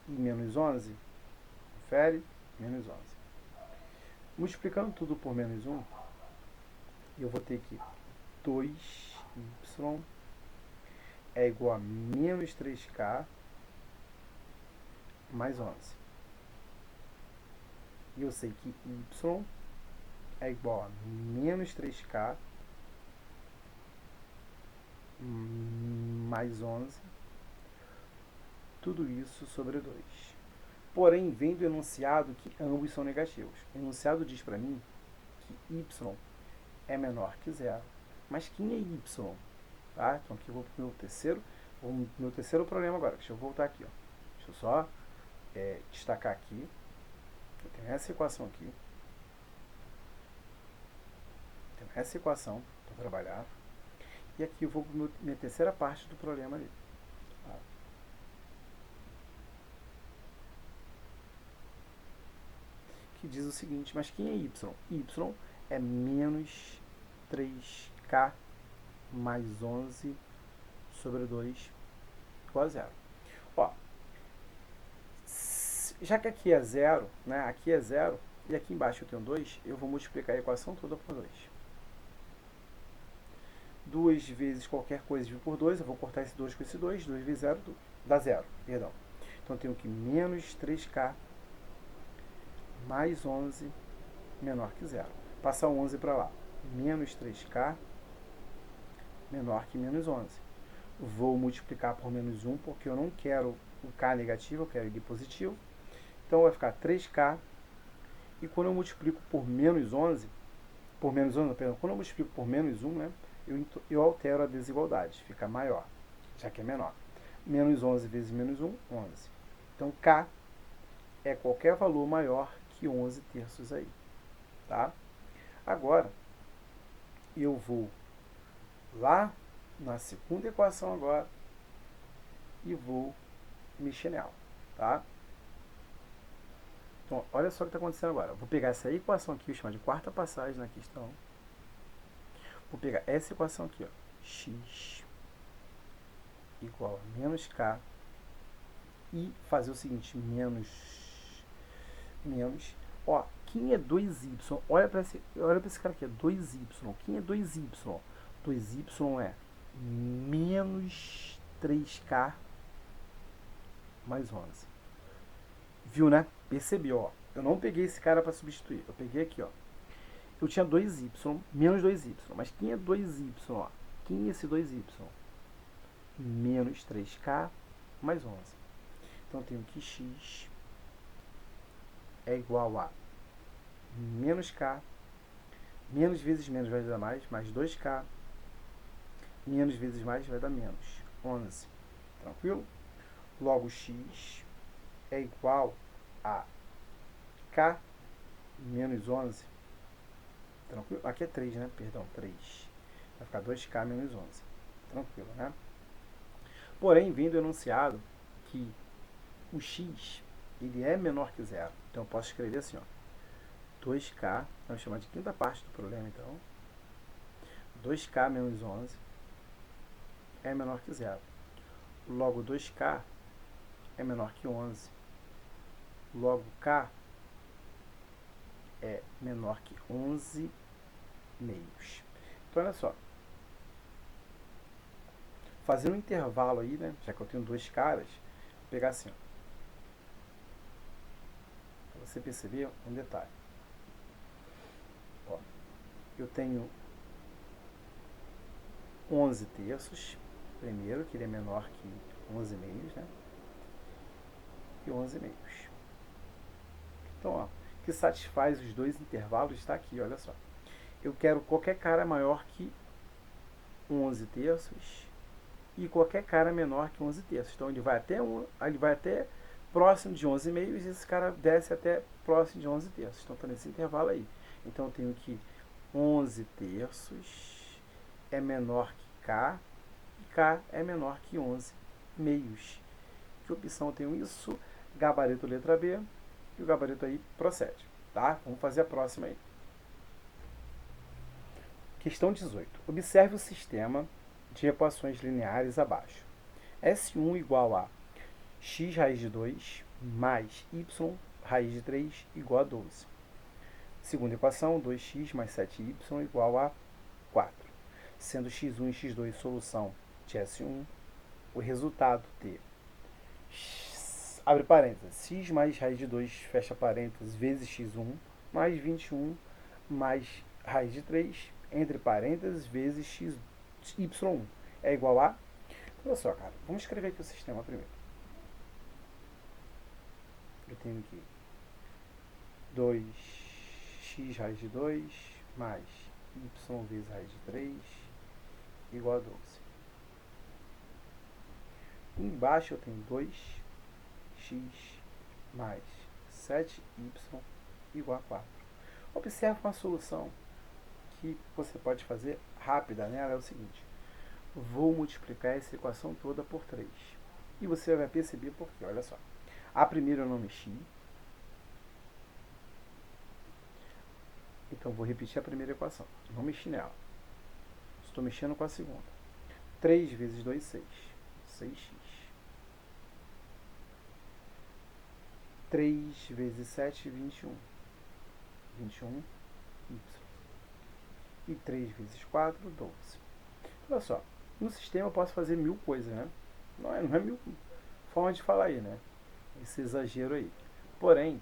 e menos 11, confere, menos 11. Multiplicando tudo por menos 1, eu vou ter que 2y é igual a menos 3k mais 11. E eu sei que y é igual a menos 3k mais 11, tudo isso sobre 2. Porém, vem do enunciado que ambos são negativos. O enunciado diz para mim que y é menor que zero. Mas quem é y? Tá? Então aqui eu vou para o meu terceiro problema agora. Deixa eu voltar aqui. Ó. Deixa eu só destacar aqui. Eu tenho essa equação aqui. Tenho essa equação para trabalhar. E aqui eu vou para a minha terceira parte do problema ali. Tá? Que diz o seguinte, mas quem é y? Y é menos 3k mais 11 sobre 2 igual a zero. Ó, já que aqui é zero, né? Aqui é zero e aqui embaixo eu tenho 2, eu vou multiplicar a equação toda por 2. 2 vezes qualquer coisa por 2, eu vou cortar esse 2 com esse 2, 2 vezes 0 dá 0, perdão. Então eu tenho que menos 3k mais 11 menor que 0. Passar o 11 para lá. Menos 3k menor que menos 11. Vou multiplicar por menos 1, porque eu não quero o k negativo, eu quero ele positivo. Então vai ficar 3k. E quando eu multiplico por menos 11, perdão, quando eu multiplico por menos 1, né, eu altero a desigualdade, fica maior, já que é menor. Menos 11 vezes menos 1, 11. Então k é qualquer valor maior que 11 terços aí. Tá? Agora, eu vou lá na segunda equação agora e vou mexer nela, tá? Então, olha só o que está acontecendo agora. Vou pegar essa equação aqui, vou chamar de quarta passagem na questão. Vou pegar essa equação aqui, ó. X igual a menos K e fazer o seguinte, menos, ó, quem é 2y? Olha para esse cara aqui, é 2y. Quem é 2y? 2y é menos 3K mais 11. Viu, né? Percebeu, ó. Eu não peguei esse cara para substituir. Eu peguei aqui, ó. Eu tinha 2y, menos 2y. Mas quem é 2y, ó? Quem é esse 2y? Menos 3K mais 11. Então, eu tenho que x é igual a menos K, menos vezes menos vai dar mais 2K, menos vezes mais vai dar menos 11. Tranquilo? Logo, x é igual a K menos 11. Tranquilo? Aqui é 3, né? Perdão, 3. Vai ficar 2K menos 11. Tranquilo, né? Porém, vem do enunciado que o x ele é menor que zero. Então, eu posso escrever assim, ó. 2K, vamos chamar de quinta parte do problema, então. 2K menos 11 é menor que zero. Logo, 2K é menor que 11. Logo, K é menor que 11 meios. Então, olha só. Fazendo um intervalo aí, né? Já que eu tenho dois caras, vou pegar assim, ó. Pra você perceber um detalhe. Ó, eu tenho 11 terços, primeiro, que ele é menor que 11 meios, né? E 11 meios. Então, ó, que satisfaz os dois intervalos está aqui, olha só. Eu quero qualquer cara maior que 11 terços e qualquer cara menor que 11 terços. Então, ele vai até próximo de 11 meios e esse cara desce até próximo de 11 terços. Então, está nesse intervalo aí. Então, eu tenho que 11 terços é menor que K e K é menor que 11 meios. Que opção eu tenho isso? Gabarito letra B. E o gabarito aí procede, tá? Vamos fazer a próxima aí. Questão 18. Observe o sistema de equações lineares abaixo. S1 igual a x raiz de 2 mais y raiz de 3 igual a 12. Segunda equação, 2x mais 7y igual a 4. Sendo x1 e x2 solução de S1, o resultado de abre parênteses, x mais raiz de 2, fecha parênteses, vezes x1, mais 21, mais raiz de 3, entre parênteses, vezes y1, é igual a... Olha só, cara, vamos escrever aqui o sistema primeiro. Eu tenho aqui 2x raiz de 2, mais y vezes raiz de 3, igual a 12. Embaixo eu tenho 2x mais 7y igual a 4. Observe uma solução que você pode fazer rápida nela, é o seguinte. Vou multiplicar essa equação toda por 3. E você vai perceber por quê. Olha só. A primeira eu não mexi. Então, vou repetir a primeira equação. Não mexi nela. Estou mexendo com a segunda. 3 vezes 2, 6. 6x. 3 vezes 7, 21. 21y. E 3 vezes 4, 12. Olha só, no sistema eu posso fazer 1000 coisas, né? Não é 1000 formas de falar aí, né? Esse exagero aí. Porém,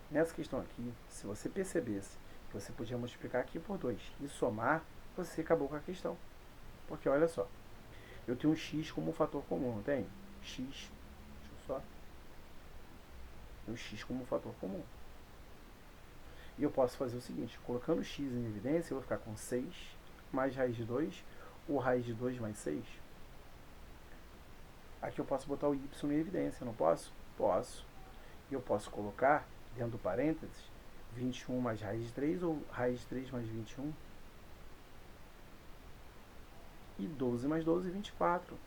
nessa questão aqui, se você percebesse que você podia multiplicar aqui por 2 e somar, você acabou com a questão. Porque olha só, eu tenho um x como um fator comum, não tem? X, deixa eu só... o x como um fator comum. E eu posso fazer o seguinte, colocando x em evidência, eu vou ficar com 6 mais raiz de 2, ou raiz de 2 mais 6. Aqui eu posso botar o y em evidência, não posso? Posso. E eu posso colocar, dentro do parênteses, 21 mais raiz de 3, ou raiz de 3 mais 21. E 12 mais 12, 24.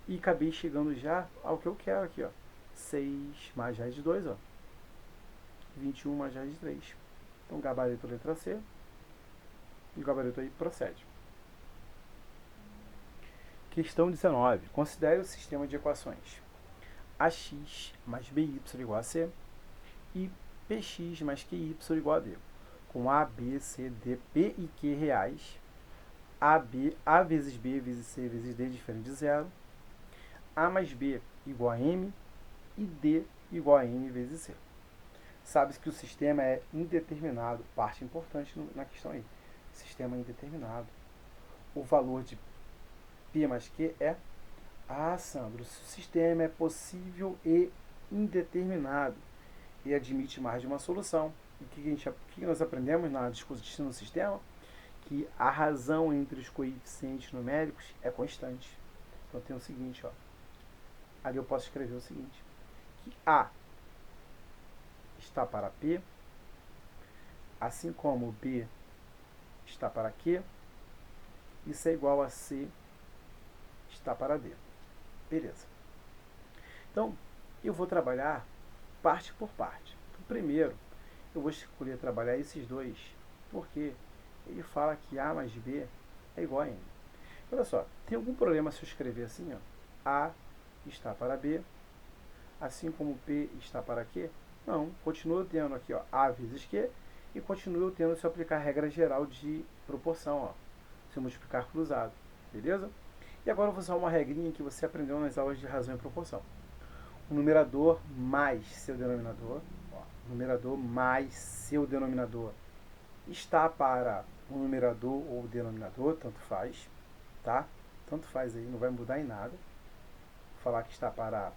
E acabei chegando já ao que eu quero aqui, ó. 6 mais raiz de 2, ó. 21 mais raiz de 3. Então, gabarito letra C. E o gabarito aí procede. Questão 19. Considere o sistema de equações ax mais by igual a c e px mais qy igual a d, com a, b, c, d, p e q reais, a vezes b vezes c vezes d diferente de zero, a mais b igual a m e d igual a n vezes c. Sabe-se que o sistema é indeterminado, parte importante na questão aí. Sistema indeterminado. O valor de P mais Q é... Ah, Sandro, se o sistema é possível e indeterminado e admite mais de uma solução. O que nós aprendemos na discussão do sistema? Que a razão entre os coeficientes numéricos é constante. Então tem o seguinte, ó. Ali eu posso escrever o seguinte, que A está para P, assim como B está para Q, isso é igual a C está para D. Beleza. Então, eu vou trabalhar parte por parte. Então, primeiro, eu vou escolher trabalhar esses dois, porque ele fala que A mais B é igual a N. Olha só, tem algum problema se eu escrever assim, ó? A está para B, assim como P está para Q? Não, continuo tendo aqui, ó, A vezes Q, e continuo tendo se eu aplicar a regra geral de proporção, ó, se eu multiplicar cruzado, beleza? E agora eu vou usar uma regrinha que você aprendeu nas aulas de razão e proporção. O numerador mais seu denominador, ó, numerador mais seu denominador está para o numerador ou o denominador, tanto faz, tá? Tanto faz aí, não vai mudar em nada. Vou falar que está para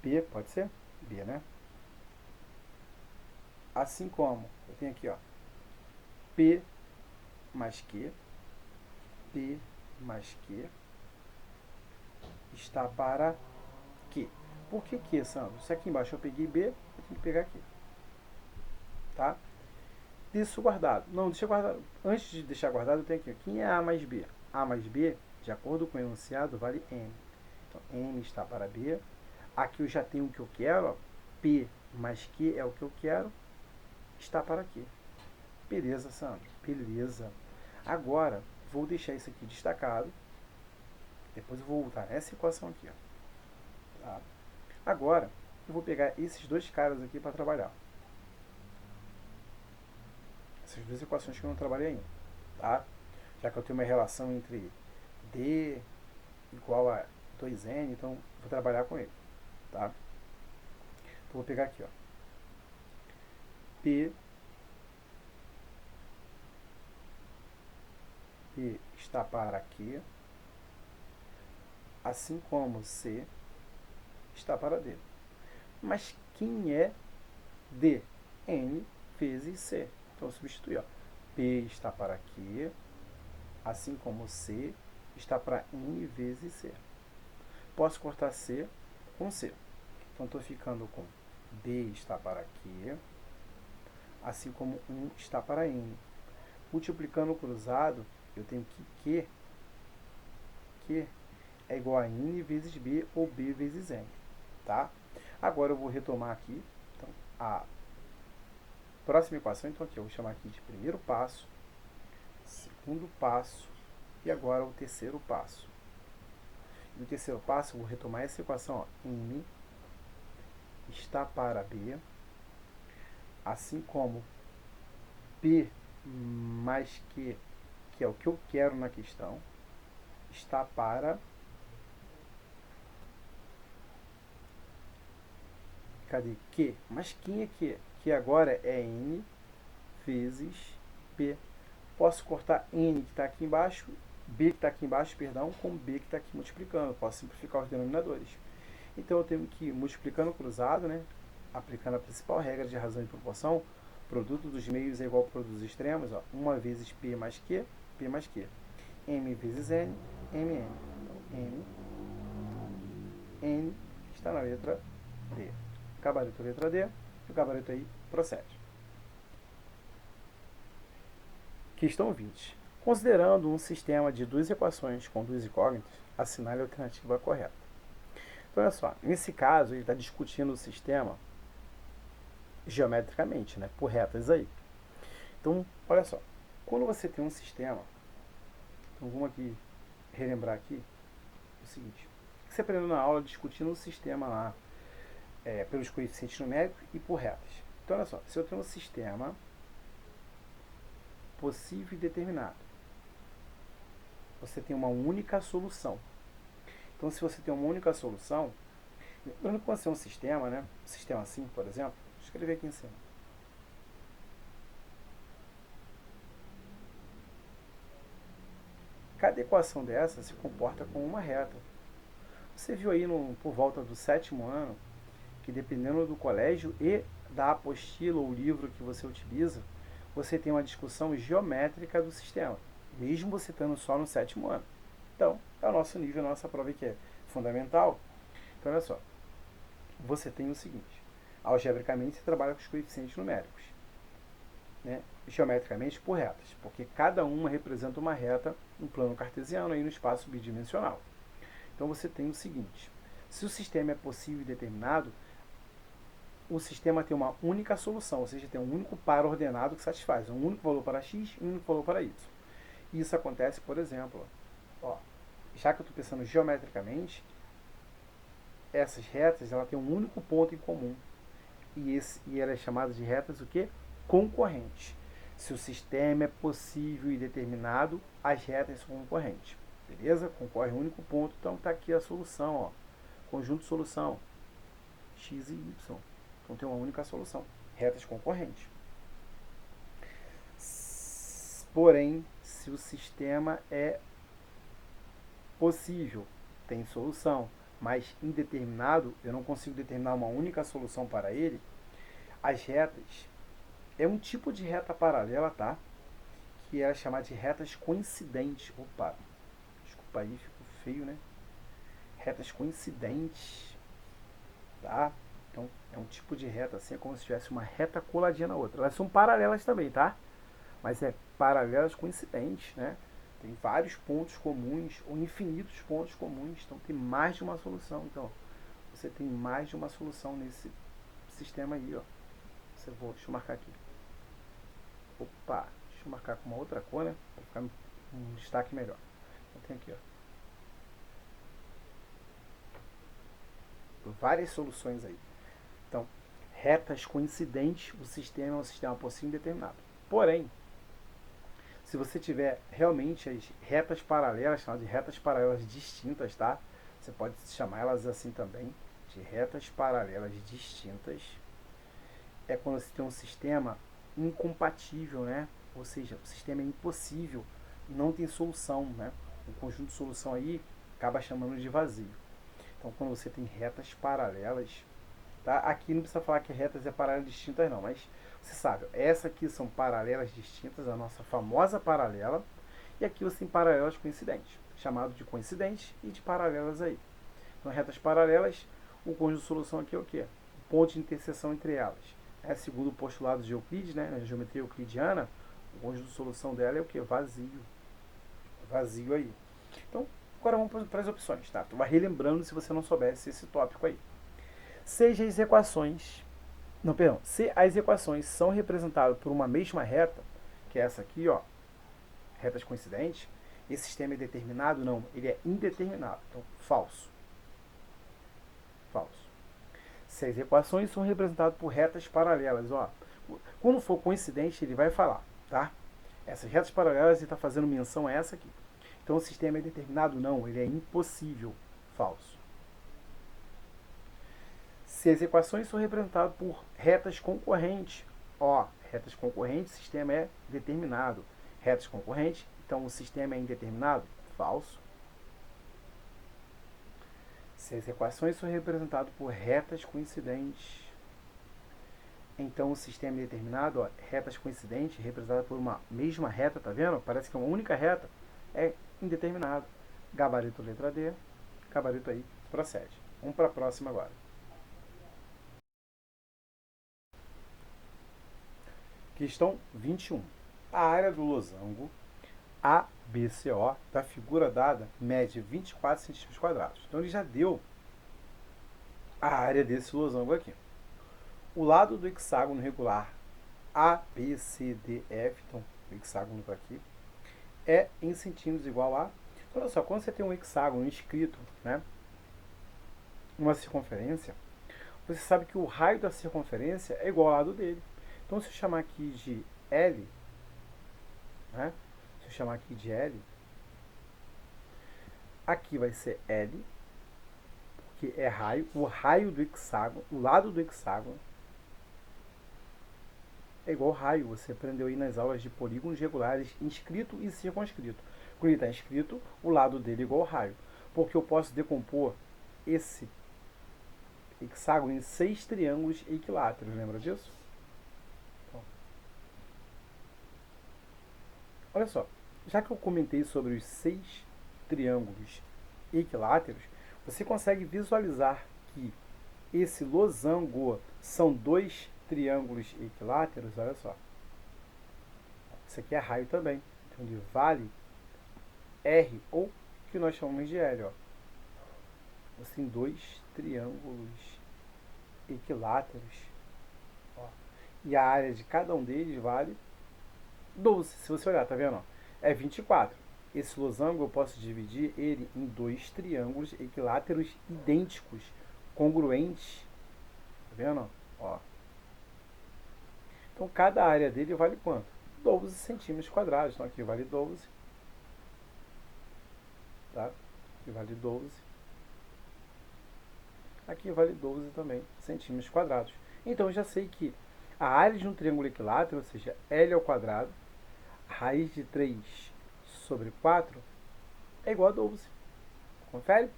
P, pode ser? B, né? Assim como eu tenho aqui, ó, P mais Q, P mais Q está para Q. Por que Q, Sandro? Se aqui embaixo eu peguei B, eu tenho que pegar aqui. Tá? Isso guardado. Não, deixa guardado. Antes de deixar guardado, eu tenho aqui. Quem é A mais B? A mais B, de acordo com o enunciado, vale N. Então, N está para B. Aqui eu já tenho o que eu quero. Ó. P mais Q é o que eu quero. Está para Q. Beleza, Sandro. Beleza. Agora, vou deixar isso aqui destacado. Depois eu vou voltar nessa equação aqui. Ó. Tá? Agora, eu vou pegar esses dois caras aqui para trabalhar. Essas duas equações que eu não trabalhei ainda. Tá? Já que eu tenho uma relação entre D igual a 2N, então vou trabalhar com ele. Tá? Então vou pegar aqui, ó. P está para Q, assim como C está para D. Mas quem é D? N vezes C. Então, substituir. Ó. P está para Q, assim como C está para N vezes C. Posso cortar C com C. Então, estou ficando com D está para Q, assim como 1 está para N. Multiplicando o cruzado, eu tenho que Q é igual a N vezes B ou B vezes N. Tá? Agora eu vou retomar aqui. Então, a próxima equação, então aqui eu vou chamar aqui de primeiro passo, segundo passo e agora o terceiro passo. E o terceiro passo, eu vou retomar essa equação, ó, N está para B, assim como P mais Q, que é o que eu quero na questão, está para... Cadê Q? Mas quem é Q? Que agora é N vezes P. Posso cortar N que está aqui embaixo, B que está aqui embaixo, perdão, com B que está aqui multiplicando. Posso simplificar os denominadores. Então eu tenho que ir multiplicando cruzado, né? Aplicando a principal regra de razão e proporção, produto dos meios é igual ao produto dos extremos, ó, 1 vezes P mais Q, P mais Q. M vezes N, MN. Então, N está na letra D. Gabarito letra D, o gabarito aí procede. Questão 20. Considerando um sistema de duas equações com duas incógnitas, assinale a alternativa correta. Então, olha só, nesse caso, ele está discutindo o sistema geometricamente, né, por retas aí. Então, olha só, quando você tem um sistema, então vamos aqui relembrar aqui o seguinte, você aprendeu na aula discutindo o sistema lá, pelos coeficientes numéricos e por retas. Então, olha só, se eu tenho um sistema possível e determinado, você tem uma única solução. Então, se você tem uma única solução, lembrando que quando você é um sistema, né, um sistema assim, por exemplo, vou escrever aqui em cima. Cada equação dessa se comporta como uma reta. Você viu aí por volta do sétimo ano que dependendo do colégio e da apostila ou livro que você utiliza, você tem uma discussão geométrica do sistema, mesmo você estando só no sétimo ano. Então, é o nosso nível, a nossa prova que é fundamental. Então, olha só, você tem o seguinte, algebricamente você trabalha com os coeficientes numéricos, né? Geometricamente por retas, porque cada uma representa uma reta no plano cartesiano aí no espaço bidimensional. Então você tem o seguinte, se o sistema é possível e determinado, o sistema tem uma única solução, ou seja, tem um único par ordenado que satisfaz, um único valor para x e um único valor para y. Isso acontece, por exemplo, ó, já que eu estou pensando geometricamente, essas retas ela tem um único ponto em comum, e ela é chamada de retas o quê? Concorrentes. Se o sistema é possível e determinado, as retas são concorrentes. Beleza? Concorre um único ponto, então está aqui a solução, ó. Conjunto de solução, x e y. Então tem uma única solução, retas concorrentes. Porém, se o sistema é possível, tem solução, mas indeterminado, eu não consigo determinar uma única solução para ele, as retas é um tipo de reta paralela, tá? Que é chamada de retas coincidentes. Opa, desculpa aí, ficou feio, né? Retas coincidentes, tá? Então, é um tipo de reta assim, é como se tivesse uma reta coladinha na outra. Elas são paralelas também, tá? Mas é paralelas coincidentes, né? Tem vários pontos comuns, ou infinitos pontos comuns, então tem mais de uma solução. Então, você tem mais de uma solução nesse sistema aí, ó. Deixa eu marcar aqui. Opa, deixa eu marcar com uma outra cor, né? Para ficar um destaque melhor. Então tem aqui, ó, várias soluções aí. Então, retas coincidentes, o sistema é um sistema possível indeterminado. Porém, se você tiver realmente as retas paralelas, chamadas de retas paralelas distintas, tá? Você pode chamar elas assim também, de retas paralelas distintas. É quando você tem um sistema incompatível, né? Ou seja, o sistema é impossível, não tem solução, né? O conjunto de solução aí acaba chamando de vazio. Então, quando você tem retas paralelas, tá? Aqui não precisa falar que retas é paralelas distintas não, mas você sabe, essa aqui são paralelas distintas, a nossa famosa paralela, e aqui você tem paralelas coincidentes, chamado de coincidentes e de paralelas aí. Então, retas paralelas, o conjunto de solução aqui é o quê? O ponto de interseção entre elas. Segundo o postulado de Euclides, né, na geometria euclidiana, o conjunto de solução dela é o quê? Vazio. Vazio aí. Então, agora vamos para as opções, tá? Tu vai relembrando se você não soubesse esse tópico aí. Seja as equações... Não, perdão. Se as equações são representadas por uma mesma reta, que é essa aqui, ó, retas coincidentes, esse sistema é determinado? Não, ele é indeterminado. Então, falso. Falso. Se as equações são representadas por retas paralelas, ó, quando for coincidente, ele vai falar, tá? Essas retas paralelas, ele está fazendo menção a essa aqui. Então, o sistema é determinado? Não, ele é impossível. Falso. Se as equações são representadas por retas concorrentes, ó, retas concorrentes, o sistema é determinado. Retas concorrentes, então o sistema é indeterminado? Falso. Se as equações são representadas por retas coincidentes, então o sistema é determinado, ó, retas coincidentes, representadas por uma mesma reta, tá vendo? Parece que é uma única reta, é indeterminado. Gabarito letra D, gabarito aí, procede. Vamos para a próxima agora. Questão 21. A área do losango ABCO da figura dada mede 24 centímetros quadrados. Então ele já deu a área desse losango aqui. O lado do hexágono regular ABCDF, então o hexágono está aqui, é em centímetros igual a... Então, olha só, quando você tem um hexágono inscrito, né, uma circunferência, você sabe que o raio da circunferência é igual ao lado dele. Então, se eu chamar aqui de L, né, se eu chamar aqui de L, aqui vai ser L, porque é raio, o raio do hexágono, o lado do hexágono é igual raio. Você aprendeu aí nas aulas de polígonos regulares, inscrito e circunscrito. Quando ele está inscrito, o lado dele é igual raio. Porque eu posso decompor esse hexágono em 6 triângulos equiláteros. Lembra disso? Então, olha só. Já que eu comentei sobre os 6 triângulos equiláteros, você consegue visualizar que esse losango são 2 triângulos equiláteros. Olha só. Isso aqui é raio também. Então ele vale R, ou que nós chamamos de L. Ó. Assim, 2 triângulos equiláteros. Ó. E a área de cada um deles vale 12. Se você olhar, tá vendo? É 24. Esse losango eu posso dividir ele em 2 triângulos equiláteros idênticos, congruentes. Tá vendo? Ó. Então cada área dele vale quanto? 12 centímetros quadrados. Então aqui vale 12. Tá? Aqui vale 12. Aqui vale 12 também centímetros quadrados. Então eu já sei que a área de um triângulo equilátero, ou seja, L ao quadrado, raiz de 3 sobre 4 é igual a 12. Confere?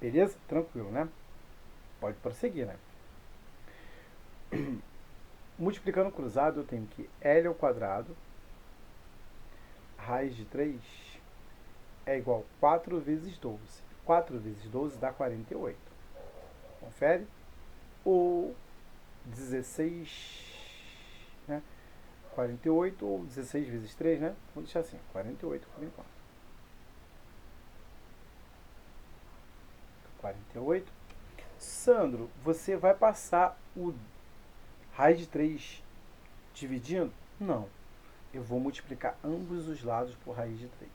Beleza? Tranquilo, né? Pode prosseguir, né? Multiplicando cruzado, eu tenho que L ao quadrado, raiz de 3 é igual a 4 vezes 12. 4 vezes 12 dá 48. Confere? Ou 16, né? 48 ou 16 vezes 3, né? Vamos deixar assim, 48 por enquanto. 48. Sandro, você vai passar o raiz de 3 dividindo? Não. Eu vou multiplicar ambos os lados por raiz de 3.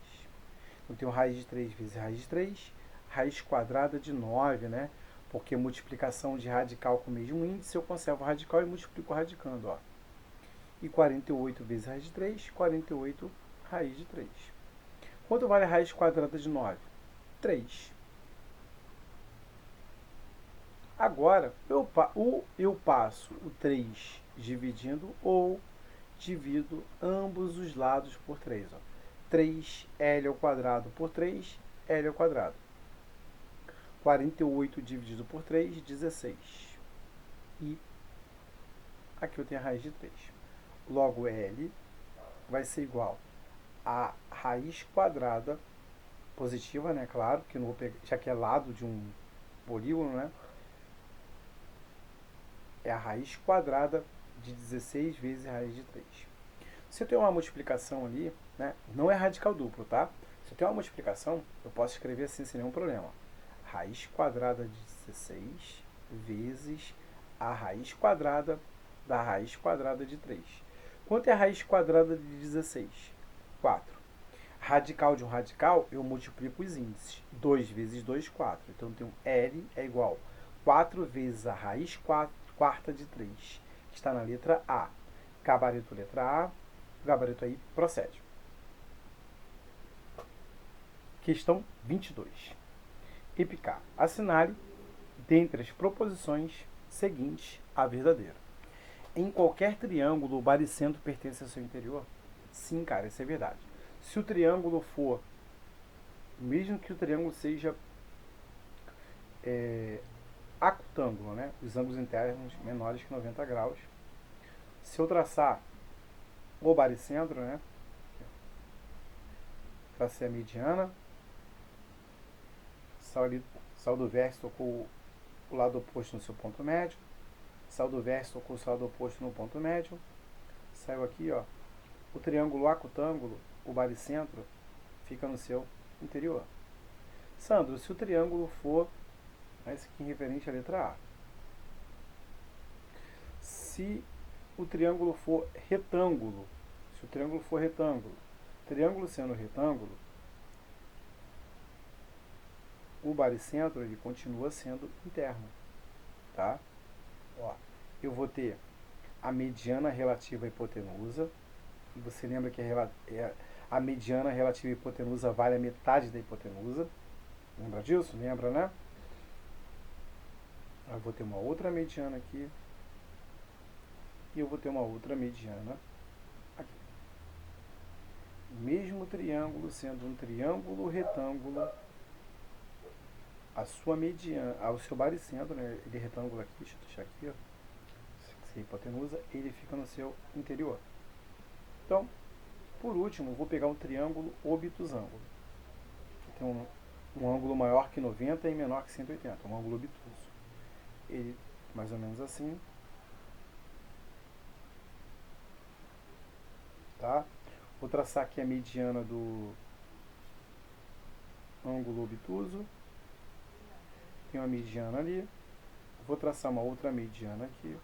Eu tenho raiz de 3 vezes raiz de 3, raiz quadrada de 9, né? Porque multiplicação de radical com o mesmo índice, eu conservo o radical e multiplico radicando, ó. E 48 vezes raiz de 3, 48 raiz de 3. Quanto vale a raiz quadrada de 9? 3. Agora, eu passo o 3 dividindo ou divido ambos os lados por 3. Ó. 3L ao quadrado por 3, L ao quadrado. 48 dividido por 3, 16. E aqui eu tenho a raiz de 3. Logo, L vai ser igual a raiz quadrada positiva, né? Claro, que não vou pegar, já que é lado de um polígono, né? É a raiz quadrada de 16 vezes a raiz de 3. Se eu tenho uma multiplicação ali, né? Não é radical duplo, tá? Se eu tenho uma multiplicação, eu posso escrever assim sem nenhum problema. Raiz quadrada de 16 vezes a raiz quadrada da raiz quadrada de 3. Quanto é a raiz quadrada de 16? 4. Radical de um radical, eu multiplico os índices. 2 vezes 2, 4. Então, eu tenho L é igual a 4 vezes a raiz quarta de 3, que está na letra A. Gabarito letra A, gabarito aí procede. Questão 22. Epicar. Assinale dentre as proposições seguintes a verdadeira. Em qualquer triângulo, o baricentro pertence ao seu interior? Sim, cara, isso é verdade. Se o triângulo for, mesmo que o triângulo seja acutângulo, né? Os ângulos internos menores que 90 graus. Se eu traçar o baricentro, né? Tracei a mediana. Saiu do vértice, tocou o lado oposto no seu ponto médio. Saiu do vértice, tocou o lado oposto no ponto médio. Saiu aqui, ó. O triângulo acutângulo, o baricentro fica no seu interior. Sandro, se o triângulo for, esse aqui é referente à letra A. Se o triângulo for retângulo, se o triângulo for retângulo, triângulo sendo retângulo, o baricentro ele continua sendo interno, tá? Ó, eu vou ter a mediana relativa à hipotenusa, e você lembra que a mediana relativa à hipotenusa vale a metade da hipotenusa, lembra disso? Lembra, né? Eu vou ter uma outra mediana aqui, e eu vou ter uma outra mediana aqui. Mesmo triângulo sendo um triângulo retângulo, a sua mediana, o seu baricentro, né, ele é retângulo aqui, deixa eu deixar aqui, ó, se hipotenusa, ele fica no seu interior. Então, por último, vou pegar um triângulo obtusângulo. Tem um ângulo maior que 90 e menor que 180, um ângulo obtuso. Ele, mais ou menos assim, tá? Vou traçar aqui a mediana do ângulo obtuso. Tem uma mediana ali. Vou traçar uma outra mediana aqui.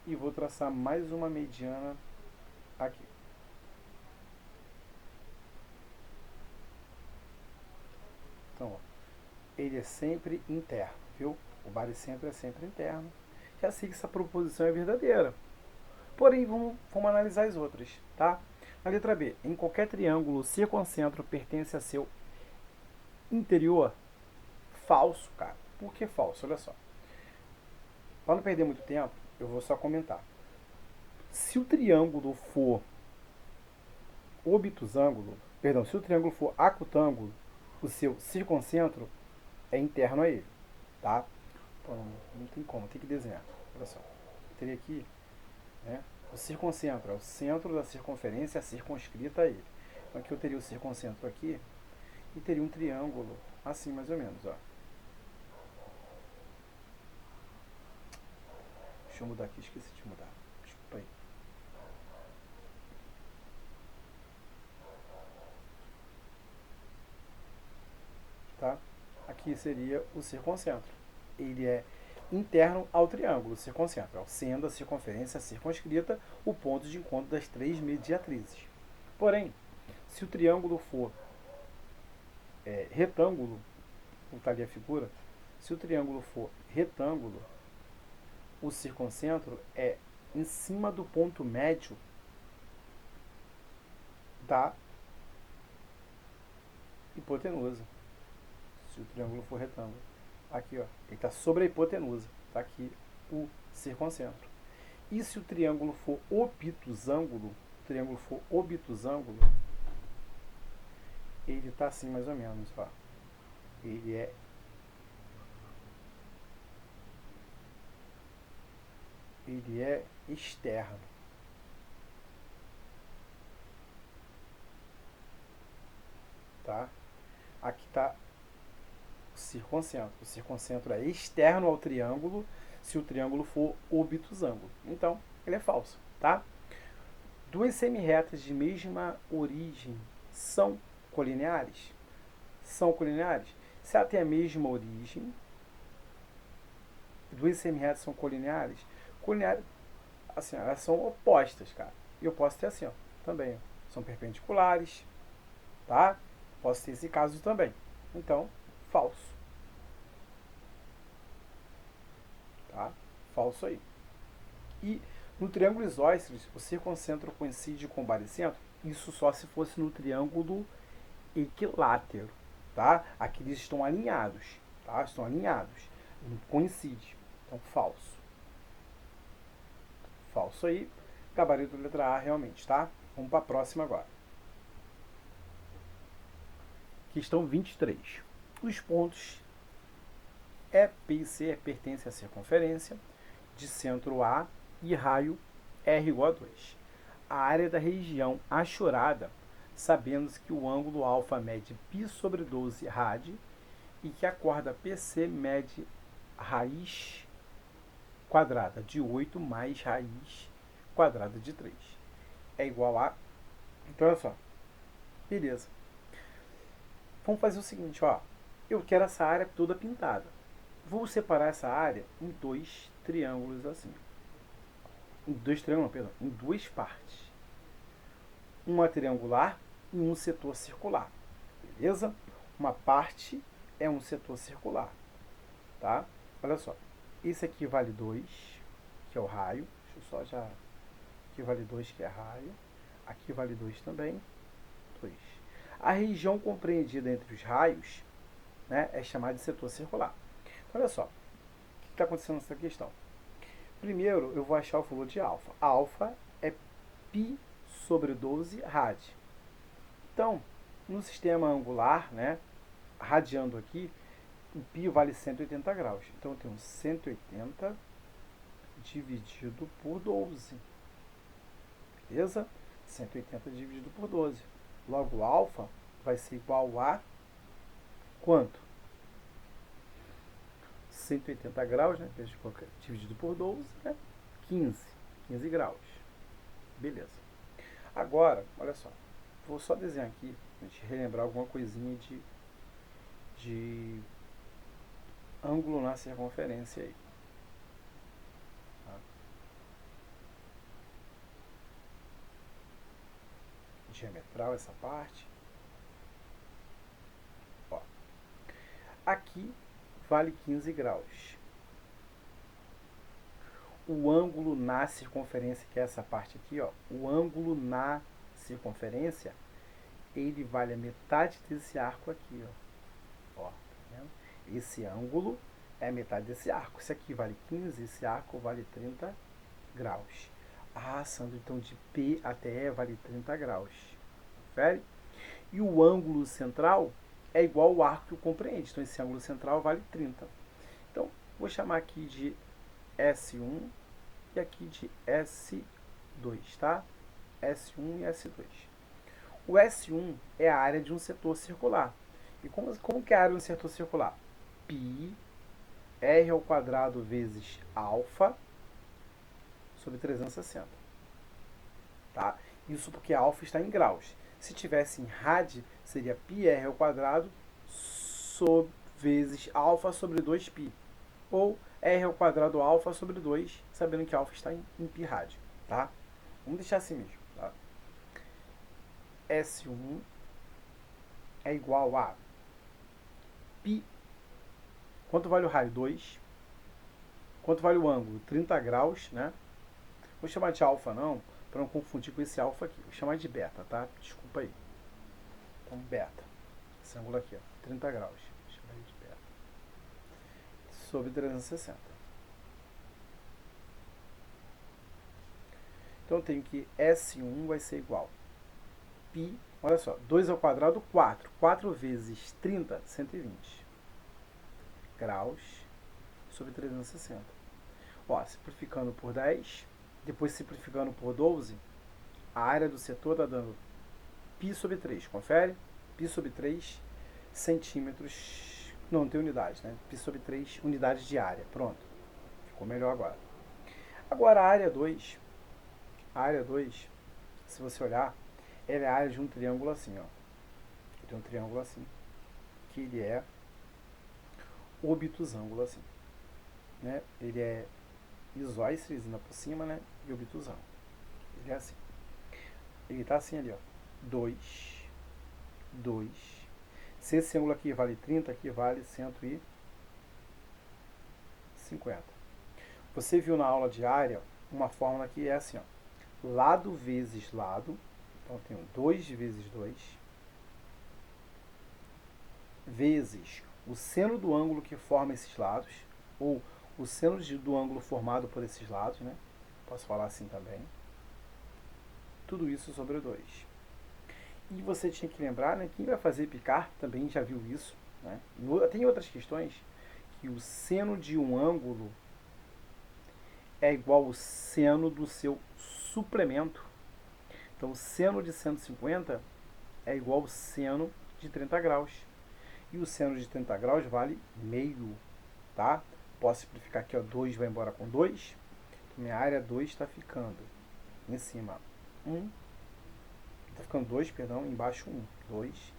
E vou traçar mais uma mediana aqui. Então, ó, ele é sempre interno, viu? O baricentro é sempre interno. Já sei que essa proposição é verdadeira. Porém, vamos analisar as outras, tá? Na letra B, em qualquer triângulo, o circuncentro pertence a seu interior. Falso, cara. Por que falso? Olha só. Para não perder muito tempo, eu vou só comentar. Se o triângulo for obtusângulo, perdão, se o triângulo for acutângulo, o seu circuncentro é interno a ele, tá? Então, não tem como, tem que desenhar. Olha só. Eu teria aqui, né, o circuncentro é o centro da circunferência circunscrita a ele. Então aqui eu teria o circuncentro aqui e teria um triângulo assim mais ou menos, ó. Deixa eu mudar aqui, esqueci de mudar. Desculpa aí. Tá? Aqui seria o circuncentro. Ele é interno ao triângulo, o circuncentro, sendo a circunferência circunscrita o ponto de encontro das três mediatrizes. Porém, se o triângulo for retângulo, como está ali a figura, se o triângulo for retângulo, o circuncentro é em cima do ponto médio da hipotenusa. Se o triângulo for retângulo. Aqui, ó, ele está sobre a hipotenusa. Está aqui o circuncentro. E se o triângulo for obtusângulo, ele está assim mais ou menos, ó. Ele é externo. Tá? Aqui está o circuncentro. O circuncentro é externo ao triângulo se o triângulo for obtusângulo. Então, ele é falso, tá? Duas semirretas de mesma origem são colineares? São colineares? Se ela tem a mesma origem, duas semirretas são colineares? Colineares, assim, elas são opostas, cara. E eu posso ter assim, ó, também. Ó, são perpendiculares, tá? Posso ter esse caso também. Então, falso. Tá? Falso aí. E no triângulo isósceles, o circuncentro coincide com o baricentro? Isso só se fosse no triângulo equilátero, tá? Aqui eles estão alinhados, tá? Estão alinhados. Não coincide. Então, falso. Falso aí. Gabarito letra A realmente, tá? Vamos para a próxima agora. Questão 23. Os pontos E, P e C pertencem à circunferência de centro A e raio R igual a 2. A área da região achorada, sabendo que o ângulo alfa mede π sobre 12 rad e que a corda PC mede raiz quadrada de 8 mais raiz quadrada de 3. é igual a... Então, olha só. Beleza. Vamos fazer o seguinte, ó. Eu quero essa área toda pintada. Vou separar essa área em dois triângulos assim. Em dois triângulos, perdão. Em duas partes. Uma triangular e um setor circular. Beleza? Uma parte é um setor circular. Tá? Olha só. Esse aqui vale 2, que é o raio. Deixa eu só já... Aqui vale 2, que é raio. Aqui vale 2 também. 2. A região compreendida entre os raios, né, é chamada de setor circular. Então, olha só. O que está acontecendo nessa questão? Primeiro, eu vou achar o valor de alfa. Alfa é π sobre 12 rad. Então, no sistema angular, né, radiando aqui, o π vale 180 graus. Então, eu tenho 180 dividido por 12. Beleza? 180 dividido por 12. Logo, alfa vai ser igual a quanto? 180 graus, né? Dividido por 12, né? 15 graus. Beleza. Agora, olha só. Vou só desenhar aqui, para a gente relembrar alguma coisinha de ângulo na circunferência aí. Tá? Diametral essa parte. Ó. Aqui vale 15 graus. O ângulo na circunferência, que é essa parte aqui, ó, o ângulo na circunferência, ele vale a metade desse arco aqui, ó. Tá vendo? Esse ângulo é a metade desse arco. Esse aqui vale 15, esse arco vale 30 graus. Ah, Sandro, então de P até E vale 30 graus. Confere? E o ângulo central é igual ao arco que o compreende. Então, esse ângulo central vale 30. Então, vou chamar aqui de S1 e aqui de S2, tá? S1 e S2. O S1 é a área de um setor circular. E como que é a área de um setor circular? Π R ao quadrado vezes alfa sobre 360. Tá? Isso porque alfa está em graus. Se tivesse em rad, seria πr ao quadrado vezes alfa sobre 2π. Ou r ao quadrado alfa sobre 2, sabendo que alfa está em π rad. Tá? Vamos deixar assim mesmo. Tá? S1 é igual a π. Quanto vale o raio? 2. Quanto vale o ângulo? 30 graus, né? Vou chamar de alfa não, para não confundir com esse alfa aqui. Vou chamar de beta, tá? Desculpa aí. Então, beta. Esse ângulo aqui, ó, 30 graus. Vou chamar de beta. Sobre 360. Então, eu tenho que S1 vai ser igual π, olha só, 2 ao quadrado, 4. 4 vezes 30, 120 graus sobre 360. Ó, simplificando por 10, depois simplificando por 12, a área do setor está dando π sobre 3, confere? Π sobre 3 centímetros, não tem unidade, né? Π sobre 3 unidades de área, pronto. Ficou melhor agora. Agora a área 2, se você olhar, ela é a área de um triângulo assim, ó. Tem um triângulo assim, que ele é obtusângulo assim, né? Ele é isósceles por cima, né? E obtusângulo. Ele é assim. Ele tá assim ali, ó. 2, 2. Se esse ângulo aqui vale 30, aqui vale 150. Você viu na aula de área uma fórmula que é assim, ó. Lado vezes lado. Então, eu tenho 2 vezes 2 vezes o seno do ângulo que forma esses lados, ou o seno do ângulo formado por esses lados, né? Posso falar assim também. Tudo isso sobre 2. E você tinha que lembrar, né? Quem vai fazer picar também já viu isso, né? Tem outras questões que o seno de um ângulo é igual ao seno do seu suplemento. Então, o seno de 150 é igual ao seno de 30 graus. E o seno de 30 graus vale meio, tá? Posso simplificar aqui, ó, 2 vai embora com 2. Minha área 2 está ficando em cima 1 Está ficando 2, perdão, embaixo 1. 2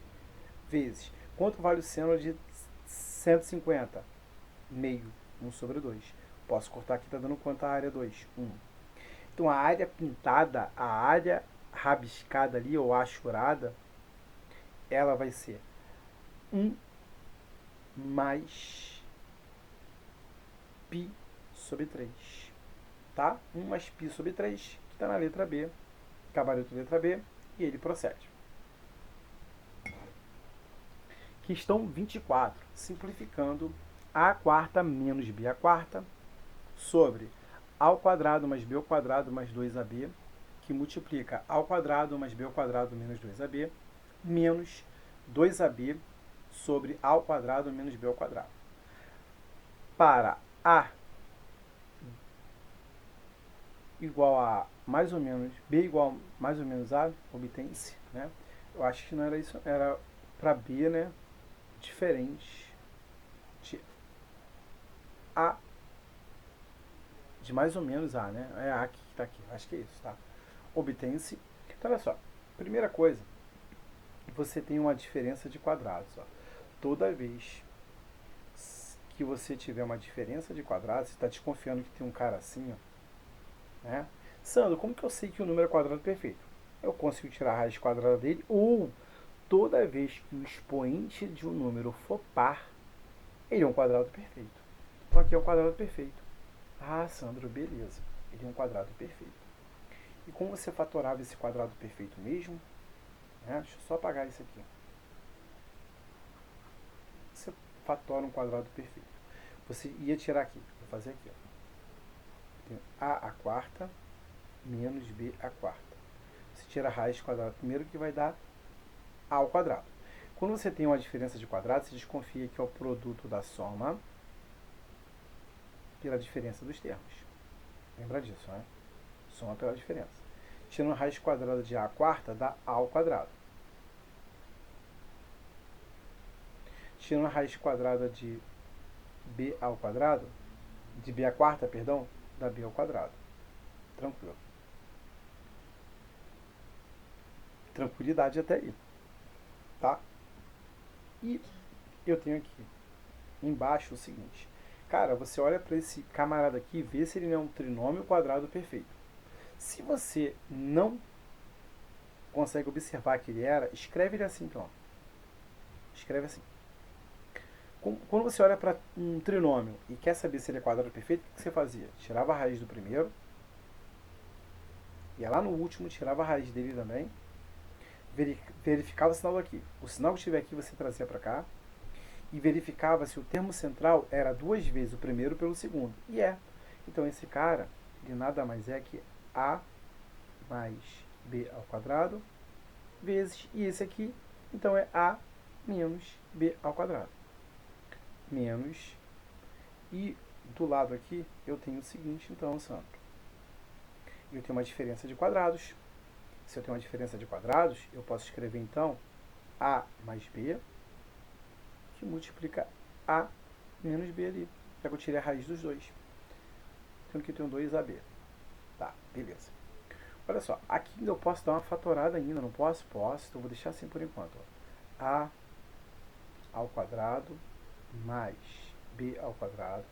vezes. Quanto vale o seno de 150? Meio. 1 sobre 2. Posso cortar aqui, está dando quanto a área 2? 1. Então, a área pintada, a área rabiscada ali, ou achurada, ela vai ser 1 mais π sobre 3. Tá? 1 mais π sobre 3, que está na letra B, gabarito letra B, e ele procede. Questão 24, simplificando a quarta menos b a quarta sobre a ao quadrado mais b ao quadrado mais 2ab, que multiplica a ao quadrado mais b ao quadrado menos 2ab, menos 2ab sobre a ao quadrado menos b ao quadrado. Para a igual a mais ou menos, b igual a mais ou menos a, obtém-se, né? Eu acho que não era isso, era para b, né? Diferente de a, de mais ou menos a, né? É a que está aqui, acho que é isso, tá? Obtém-se. Então, olha só, primeira coisa, você tem uma diferença de quadrados, ó. Toda vez que você tiver uma diferença de quadrados, você está desconfiando que tem um cara assim, ó, né? Sandro, como que eu sei que o número é quadrado perfeito? Eu consigo tirar a raiz quadrada dele, ou toda vez que o expoente de um número for par, ele é um quadrado perfeito. Então aqui é um quadrado perfeito. Ah, Sandro, beleza. Ele é um quadrado perfeito. E como você fatorava esse quadrado perfeito mesmo? Né? Deixa eu só apagar isso aqui. Você fatora um quadrado perfeito. Você ia tirar aqui. Vou fazer aqui. Ó. Tem a quarta menos b a quarta. Você tira a raiz quadrada primeiro, que vai dar a ao quadrado. Quando você tem uma diferença de quadrados, você desconfia que é o produto da soma pela diferença dos termos. Lembra disso, né? Soma pela diferença. Tirando a raiz quadrada de a à quarta, dá a ao quadrado. Tirando a raiz quadrada de b ao quadrado, de b à quarta, perdão, dá b ao quadrado. Tranquilo. Tranquilidade até aí. Tá? E eu tenho aqui embaixo o seguinte. Cara, você olha para esse camarada aqui e vê se ele não é um trinômio quadrado perfeito. Se você não consegue observar que ele era, escreve ele assim, então. Escreve assim. Quando você olha para um trinômio e quer saber se ele é quadrado perfeito, o que você fazia? Tirava a raiz do primeiro, ia lá no último, tirava a raiz dele também, verificava o sinal daqui. O sinal que estiver aqui você trazia para cá, e verificava se o termo central era 2 vezes o primeiro pelo segundo. E é. Então esse cara, ele nada mais é que a mais b ao quadrado vezes, e esse aqui, então é a menos b ao quadrado. Menos, e do lado aqui eu tenho o seguinte, então, Sandro. Eu tenho uma diferença de quadrados. Se eu tenho uma diferença de quadrados, eu posso escrever, então, a mais b, que multiplica a menos b ali. Já que eu tirei a raiz dos dois. Então aqui eu tenho 2ab. Tá, beleza. Olha só, aqui eu posso dar uma fatorada ainda, não posso? Posso, então vou deixar assim por enquanto. Ó. A ao quadrado mais b ao quadrado.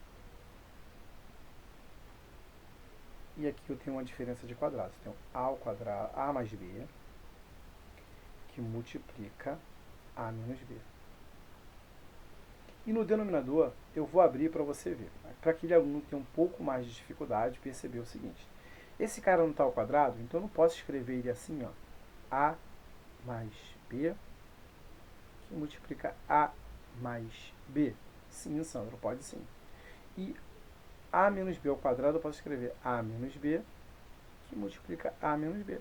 E aqui eu tenho uma diferença de quadrados. Então, a ao quadrado, a mais b, que multiplica a menos b. E no denominador, eu vou abrir para você ver. Para aquele aluno que tem um pouco mais de dificuldade, perceber o seguinte. Esse cara não está ao quadrado, então eu não posso escrever ele assim, ó. A mais b, que multiplica a mais b. Sim, Sandro, pode sim. E a menos b ao quadrado, eu posso escrever a menos b, que multiplica a menos b.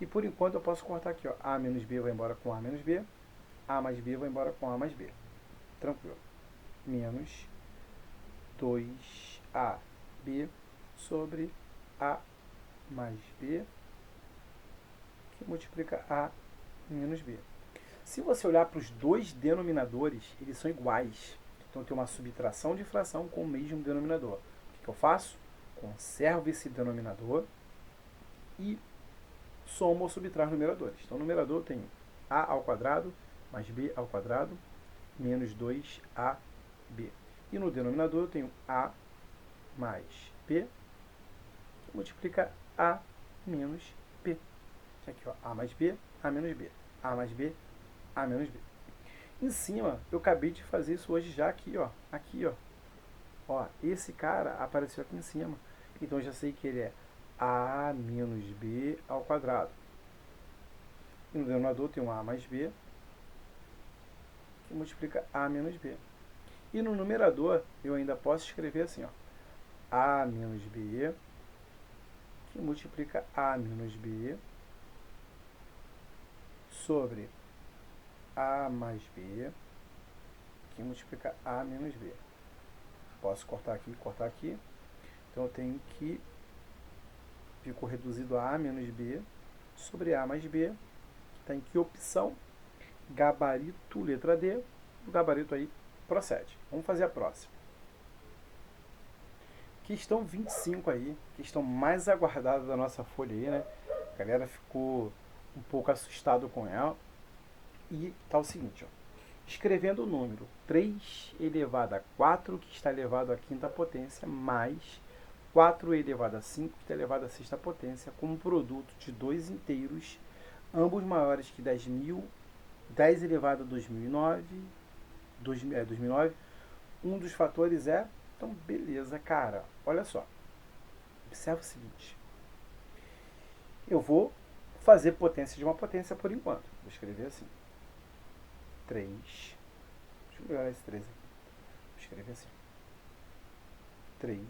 E por enquanto eu posso cortar aqui, ó. A menos b vai embora com a menos b, a mais b vai embora com a mais b. Tranquilo. Menos 2ab sobre a mais b, que multiplica a menos b. Se você olhar para os dois denominadores, eles são iguais. Então tem uma subtração de fração com o mesmo denominador. O que eu faço? Conservo esse denominador e soma ou subtrai numeradores. Então, no numerador eu tenho a ao quadrado mais b ao quadrado menos 2ab. E no denominador eu tenho a mais b, que multiplica a menos b. Aqui, ó, a mais b, a menos b. A mais b, a menos b. Em cima, eu acabei de fazer isso hoje já aqui, ó. Aqui, ó. Ó, esse cara apareceu aqui em cima. Então, eu já sei que ele é a menos b ao quadrado. E no denominador tem um a mais b, que multiplica a menos b. E no numerador, eu ainda posso escrever assim, ó. A menos b, que multiplica a menos b, sobre a mais b, que multiplica a menos b. Posso cortar aqui, cortar aqui. Então, eu tenho que ficou reduzido a menos b sobre a mais b. Está em que opção? Gabarito, letra D. O gabarito aí procede. Vamos fazer a próxima. Questão 25 aí, questão mais aguardada da nossa folha aí, né? A galera ficou um pouco assustado com ela. E tá o seguinte, ó. Escrevendo o número 3 elevado a 4, que está elevado à quinta potência, mais 4 elevado a 5, que está elevado à sexta potência, como produto de dois inteiros, ambos maiores que 10.000, 10 elevado a 2009, 2009. Um dos fatores é... Então, beleza, cara. Olha só. Observa o seguinte. Eu vou fazer potência de uma potência por enquanto. Vou escrever assim. 3. Deixa eu melhorar esse 3 aqui. Vou escrever assim. 3.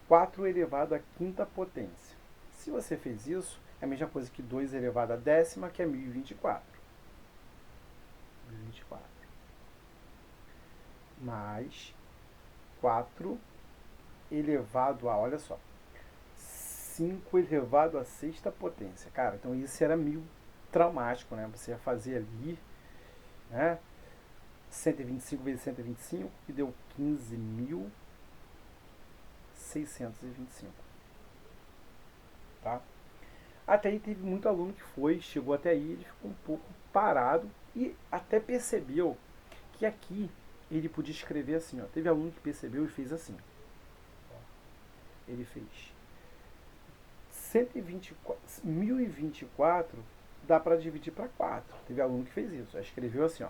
4 elevado à quinta potência. Se você fez isso, é a mesma coisa que 2 elevado à décima, que é 1024. 1024. Mais 4 elevado a, olha só, 5 elevado à sexta potência. Cara, então isso era meio traumático, né? Você ia fazer ali, né? 125 vezes 125, que deu 15.625. Tá? Até aí teve muito aluno que chegou até aí, ele ficou um pouco parado e até percebeu que aqui ele podia escrever assim, ó. Teve aluno que percebeu e fez assim. Ele fez 1024 dá para dividir para 4. Teve aluno que fez isso. Aí escreveu assim, ó.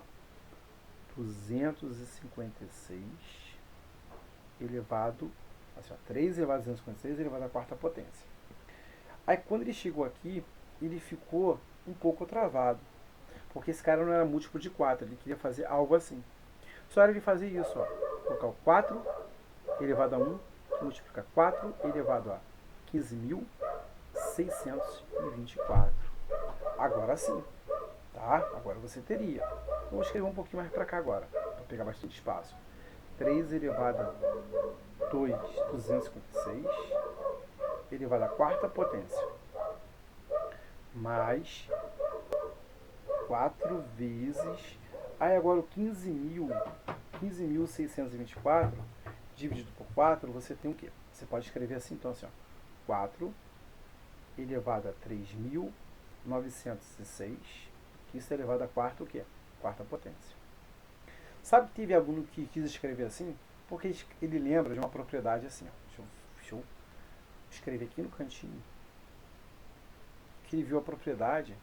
256 elevado, assim, ó, 3 elevado a 256 elevado à quarta potência. Aí quando ele chegou aqui, ele ficou um pouco travado. Porque esse cara não era múltiplo de 4, ele queria fazer algo assim. Só era ele fazer isso, ó. Colocar o 4 elevado a 1, que multiplica 4 elevado a 15.624. Agora sim, tá? Agora você teria. Vou escrever um pouquinho mais para cá agora, para pegar bastante espaço. 3 elevado a 256 elevado à quarta potência. Mais 4 vezes... Aí agora o 15.624 dividido por 4, você tem o quê? Você pode escrever assim, então, assim, ó. 4 elevado a 3.906, que isso é elevado à quarta, o quê? Quarta potência. Sabe que teve aluno que quis escrever assim? Porque ele lembra de uma propriedade assim, ó. Deixa eu escrever aqui no cantinho. Que ele viu a propriedade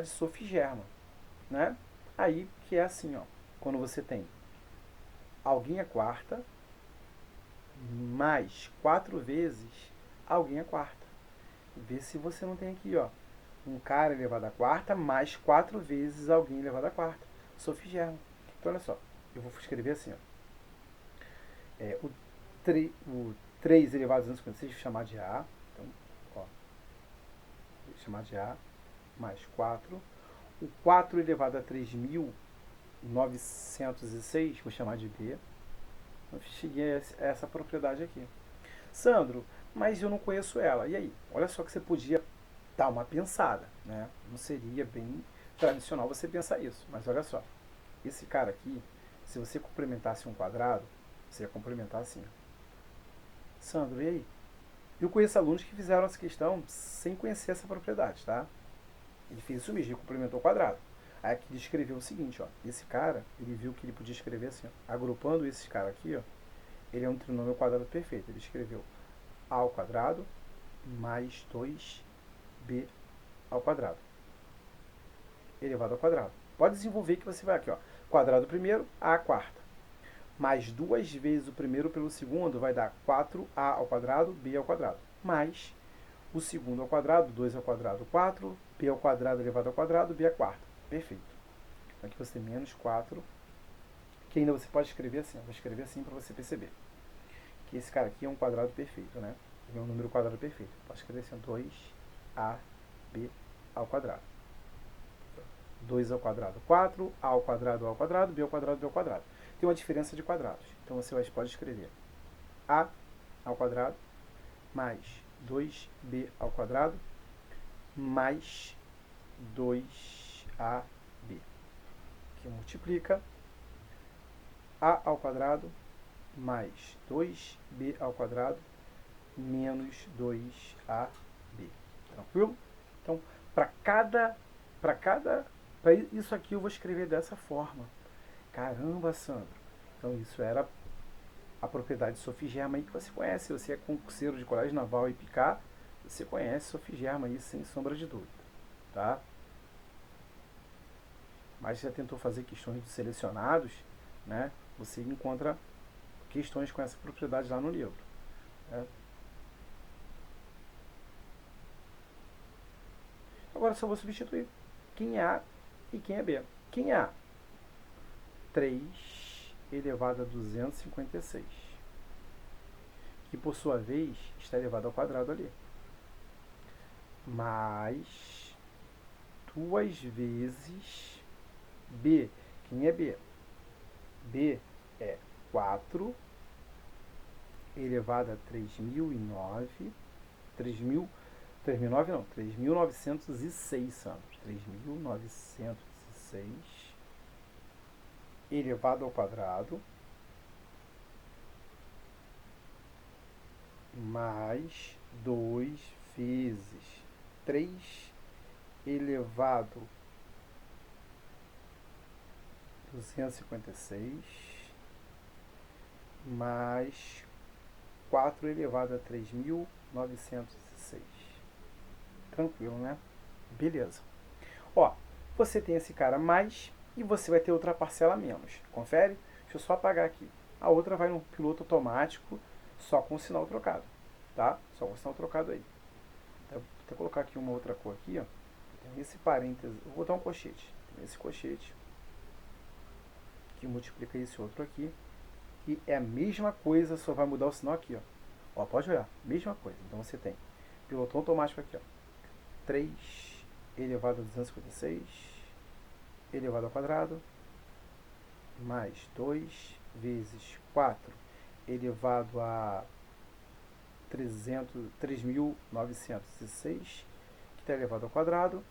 Sophie-Germain, né? Aí, que é assim, ó. Quando você tem alguém à quarta, mais 4 vezes alguém à quarta. Vê se você não tem aqui, ó. Um cara elevado à quarta, mais 4 vezes alguém elevado à quarta. Sophie-Germain. Então, olha só. Eu vou escrever assim, ó. O 3 elevado a 256, vou chamar de A. Então, ó. Vou chamar de A. Mais 4. O 4 elevado a 3.906, vou chamar de B. Eu cheguei a essa propriedade aqui. Sandro, mas eu não conheço ela. E aí? Olha só que você podia dar uma pensada, né? Não seria bem tradicional você pensar isso. Mas olha só. Esse cara aqui, se você complementasse um quadrado, você ia complementar assim. Sandro, e aí? Eu conheço alunos que fizeram essa questão sem conhecer essa propriedade, tá? Ele fez isso mesmo, ele complementou o quadrado. Aí aqui ele escreveu o seguinte, ó. Esse cara, ele viu que ele podia escrever assim, ó, agrupando esses caras aqui, ó. Ele é um trinômio quadrado perfeito. Ele escreveu a ao quadrado mais 2b ao quadrado elevado ao quadrado. Pode desenvolver que você vai aqui, ó. Quadrado primeiro, a quarta. Mais 2 vezes o primeiro pelo segundo vai dar 4a ao quadrado, b ao quadrado. Mais o segundo ao quadrado, 2 ao quadrado, 4, b ao quadrado elevado ao quadrado, b à quarta. Perfeito. Aqui você tem menos 4, que ainda você pode escrever assim. Eu vou escrever assim para você perceber. Que esse cara aqui é um quadrado perfeito, né? Ele é um número quadrado perfeito. Pode escrever assim, 2ab ao quadrado. 2 ao quadrado, 4, a ao quadrado, b ao quadrado, b ao quadrado. Tem uma diferença de quadrados. Então você pode escrever a ao quadrado mais 2b ao quadrado mais 2ab, que multiplica a ao quadrado mais 2b ao quadrado menos 2ab. Tranquilo? Então, para isso aqui eu vou escrever dessa forma. Caramba, Sandro. Então isso era a propriedade de Sofigerma aí que você conhece. Você é concurseiro de Colégio Naval e Picar, você conhece Sofigerma aí sem sombra de dúvida, tá? Mas já tentou fazer questões de selecionados, né? Você encontra questões com essa propriedade lá no livro, né? Agora só vou substituir quem é A e quem é B. Quem é A? 3 elevado a 256, que por sua vez está elevado ao quadrado ali, mais 2 vezes B. Quem é B? B é 4 elevado a 3.009, 3.009 não, 3.906, Sandro, 3.906 elevado ao quadrado mais 2 vezes 3 elevado a 256 mais 4 elevado a 3.906. Tranquilo, né? Beleza. Ó, você tem esse cara mais e você vai ter outra parcela menos. Confere? Deixa eu só apagar aqui. A outra vai no piloto automático, só com o sinal trocado, tá? Só com o sinal trocado aí. Então, vou até colocar aqui uma outra cor aqui, ó. Tem esse parênteses, vou botar um colchete. Tem esse colchete que multiplica esse outro aqui. E é a mesma coisa, só vai mudar o sinal aqui, ó. Ó, pode olhar, mesma coisa. Então você tem piloto automático aqui, ó. 3 elevado a 256 elevado ao quadrado mais 2 vezes 4 elevado a 3.906, que está elevado ao quadrado,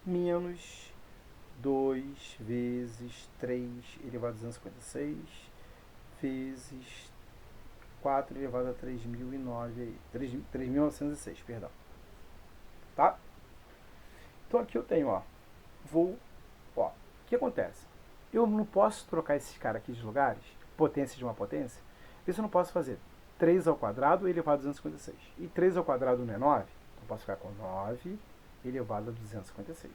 menos 2 vezes 3 elevado a 256 vezes 4 elevado a 3.906, perdão. Tá? Então aqui eu tenho, ó, o que acontece? Eu não posso trocar esses caras aqui de lugares, potência de uma potência, isso eu não posso fazer 3 ao quadrado elevado a 256. E 3 ao quadrado não é 9? Então eu posso ficar com 9 elevado a 256.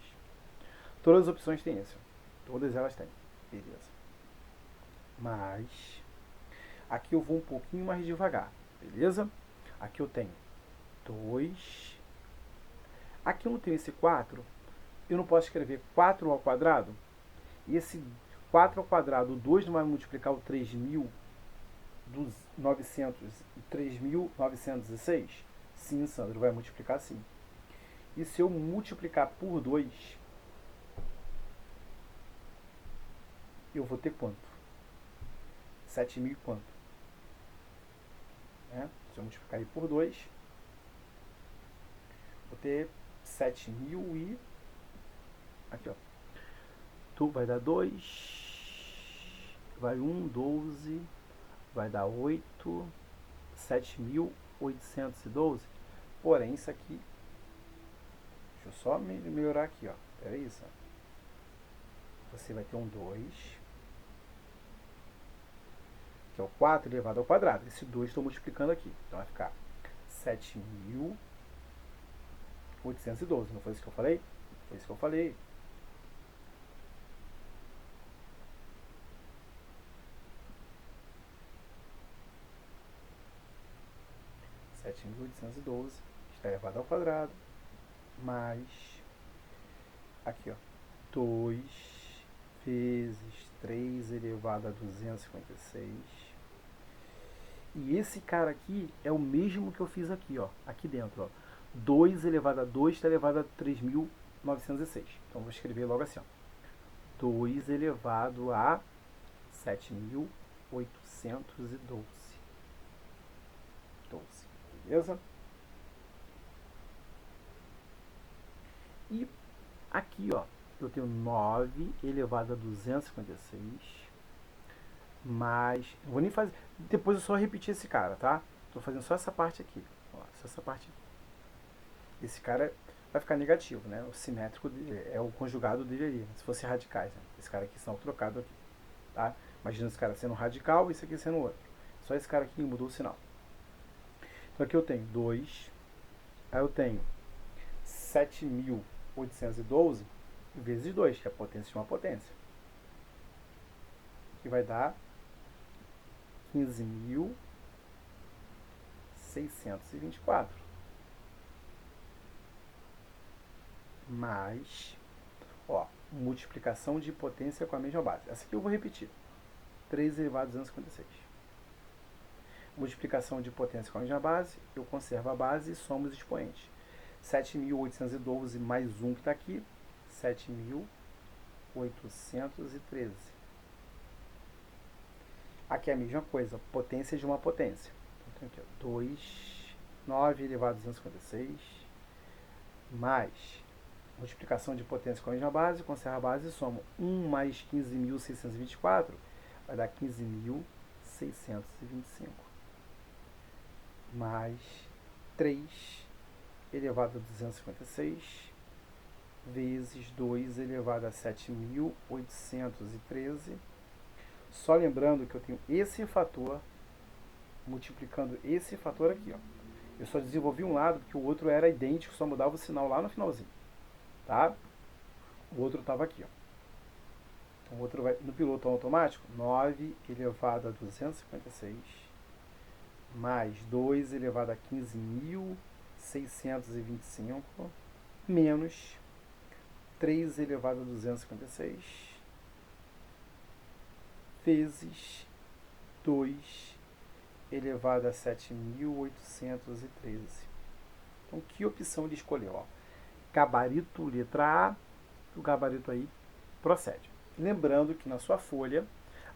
Todas as opções têm isso. Todas elas têm. Beleza. Mas aqui eu vou um pouquinho mais devagar. Beleza? Aqui eu tenho 2. Aqui eu não tenho esse 4. Eu não posso escrever 4 ao quadrado? E esse 4 ao quadrado, o 2 não vai multiplicar o 3.906? Sim, Sandro, vai multiplicar sim. E se eu multiplicar por 2, eu vou ter quanto? 7.000 e quanto? Se eu multiplicar aí por 2, vou ter 7.000 e... Aqui, ó. Tu vai dar 2, vai 1, 12, vai dar 8, 7.812. Porém, isso aqui, deixa eu só melhorar aqui, ó. Pera aí, só. Você vai ter um 2, que é o 4 elevado ao quadrado. Esse 2 estou multiplicando aqui. Então vai ficar 7.812. Não foi isso que eu falei? Foi isso que eu falei. Está elevado ao quadrado, mais, aqui ó, 2 vezes 3 elevado a 256. E esse cara aqui é o mesmo que eu fiz aqui, ó, aqui dentro, ó. 2 elevado a 2 está elevado a 3.906. Então vou escrever logo assim, ó. 2 elevado a 7.812. Beleza? E aqui, ó, eu tenho 9 elevado a 256, mais... Não vou nem fazer... Depois eu só repetir esse cara, tá? Tô fazendo só essa parte aqui. Ó, só essa parte aqui. Esse cara vai ficar negativo, né? O simétrico é o conjugado dele ali, se fosse radicais, né? Esse cara aqui são trocado aqui, tá? Imagina esse cara sendo radical e esse aqui sendo outro. Só esse cara aqui mudou o sinal. Então aqui eu tenho 2, aí eu tenho 7.812 vezes 2, que é a potência de uma potência. Que vai dar 15.624. Mais, ó, multiplicação de potência com a mesma base. Essa aqui eu vou repetir. 3 elevado a 256. Multiplicação de potência com a mesma base, eu conservo a base e somo os expoentes. 7.812 mais 1 que está aqui, 7.813. Aqui é a mesma coisa, potência de uma potência. Então, aqui, ó, 9 elevado a 256, mais multiplicação de potência com a mesma base, conserva a base e somo 1 mais 15.624, vai dar 15.625. Mais 3 elevado a 256 vezes 2 elevado a 7.813. Só lembrando que eu tenho esse fator multiplicando esse fator aqui, ó. Eu só desenvolvi um lado porque o outro era idêntico, só mudava o sinal lá no finalzinho, tá? O outro estava aqui, ó. Então o outro vai no piloto automático, 9 elevado a 256 mais 2 elevado a 15.625 menos 3 elevado a 256 vezes 2 elevado a 7.813. Então, que opção ele escolheu? Ó? Gabarito letra A, o gabarito aí procede. Lembrando que na sua folha,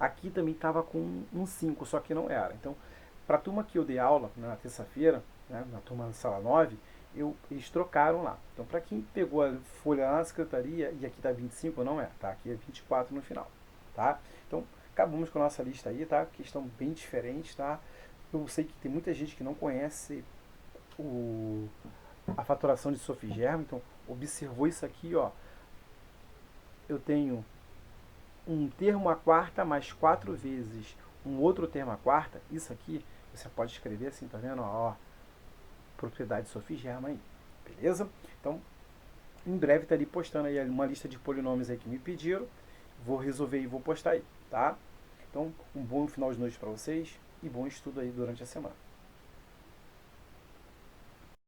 aqui também estava com um 5, só que não era. Então, para a turma que eu dei aula na terça-feira, né, na turma da sala 9, eles trocaram lá. Então, para quem pegou a folha lá na secretaria, e aqui está 25, não é, tá? Aqui é 24 no final, tá? Então, acabamos com a nossa lista aí, tá? Questão bem diferente, tá? Eu sei que tem muita gente que não conhece a fatoração de Sofigermo, então observou isso aqui, ó. Eu tenho um termo à quarta mais 4 vezes um outro termo à quarta, isso aqui você pode escrever assim, tá vendo? Ó, propriedade Sofigermo aí, beleza? Então, em breve estarei postando aí uma lista de polinômios aí que me pediram, vou resolver e vou postar aí, tá? Então, um bom final de noite para vocês e bom estudo aí durante a semana.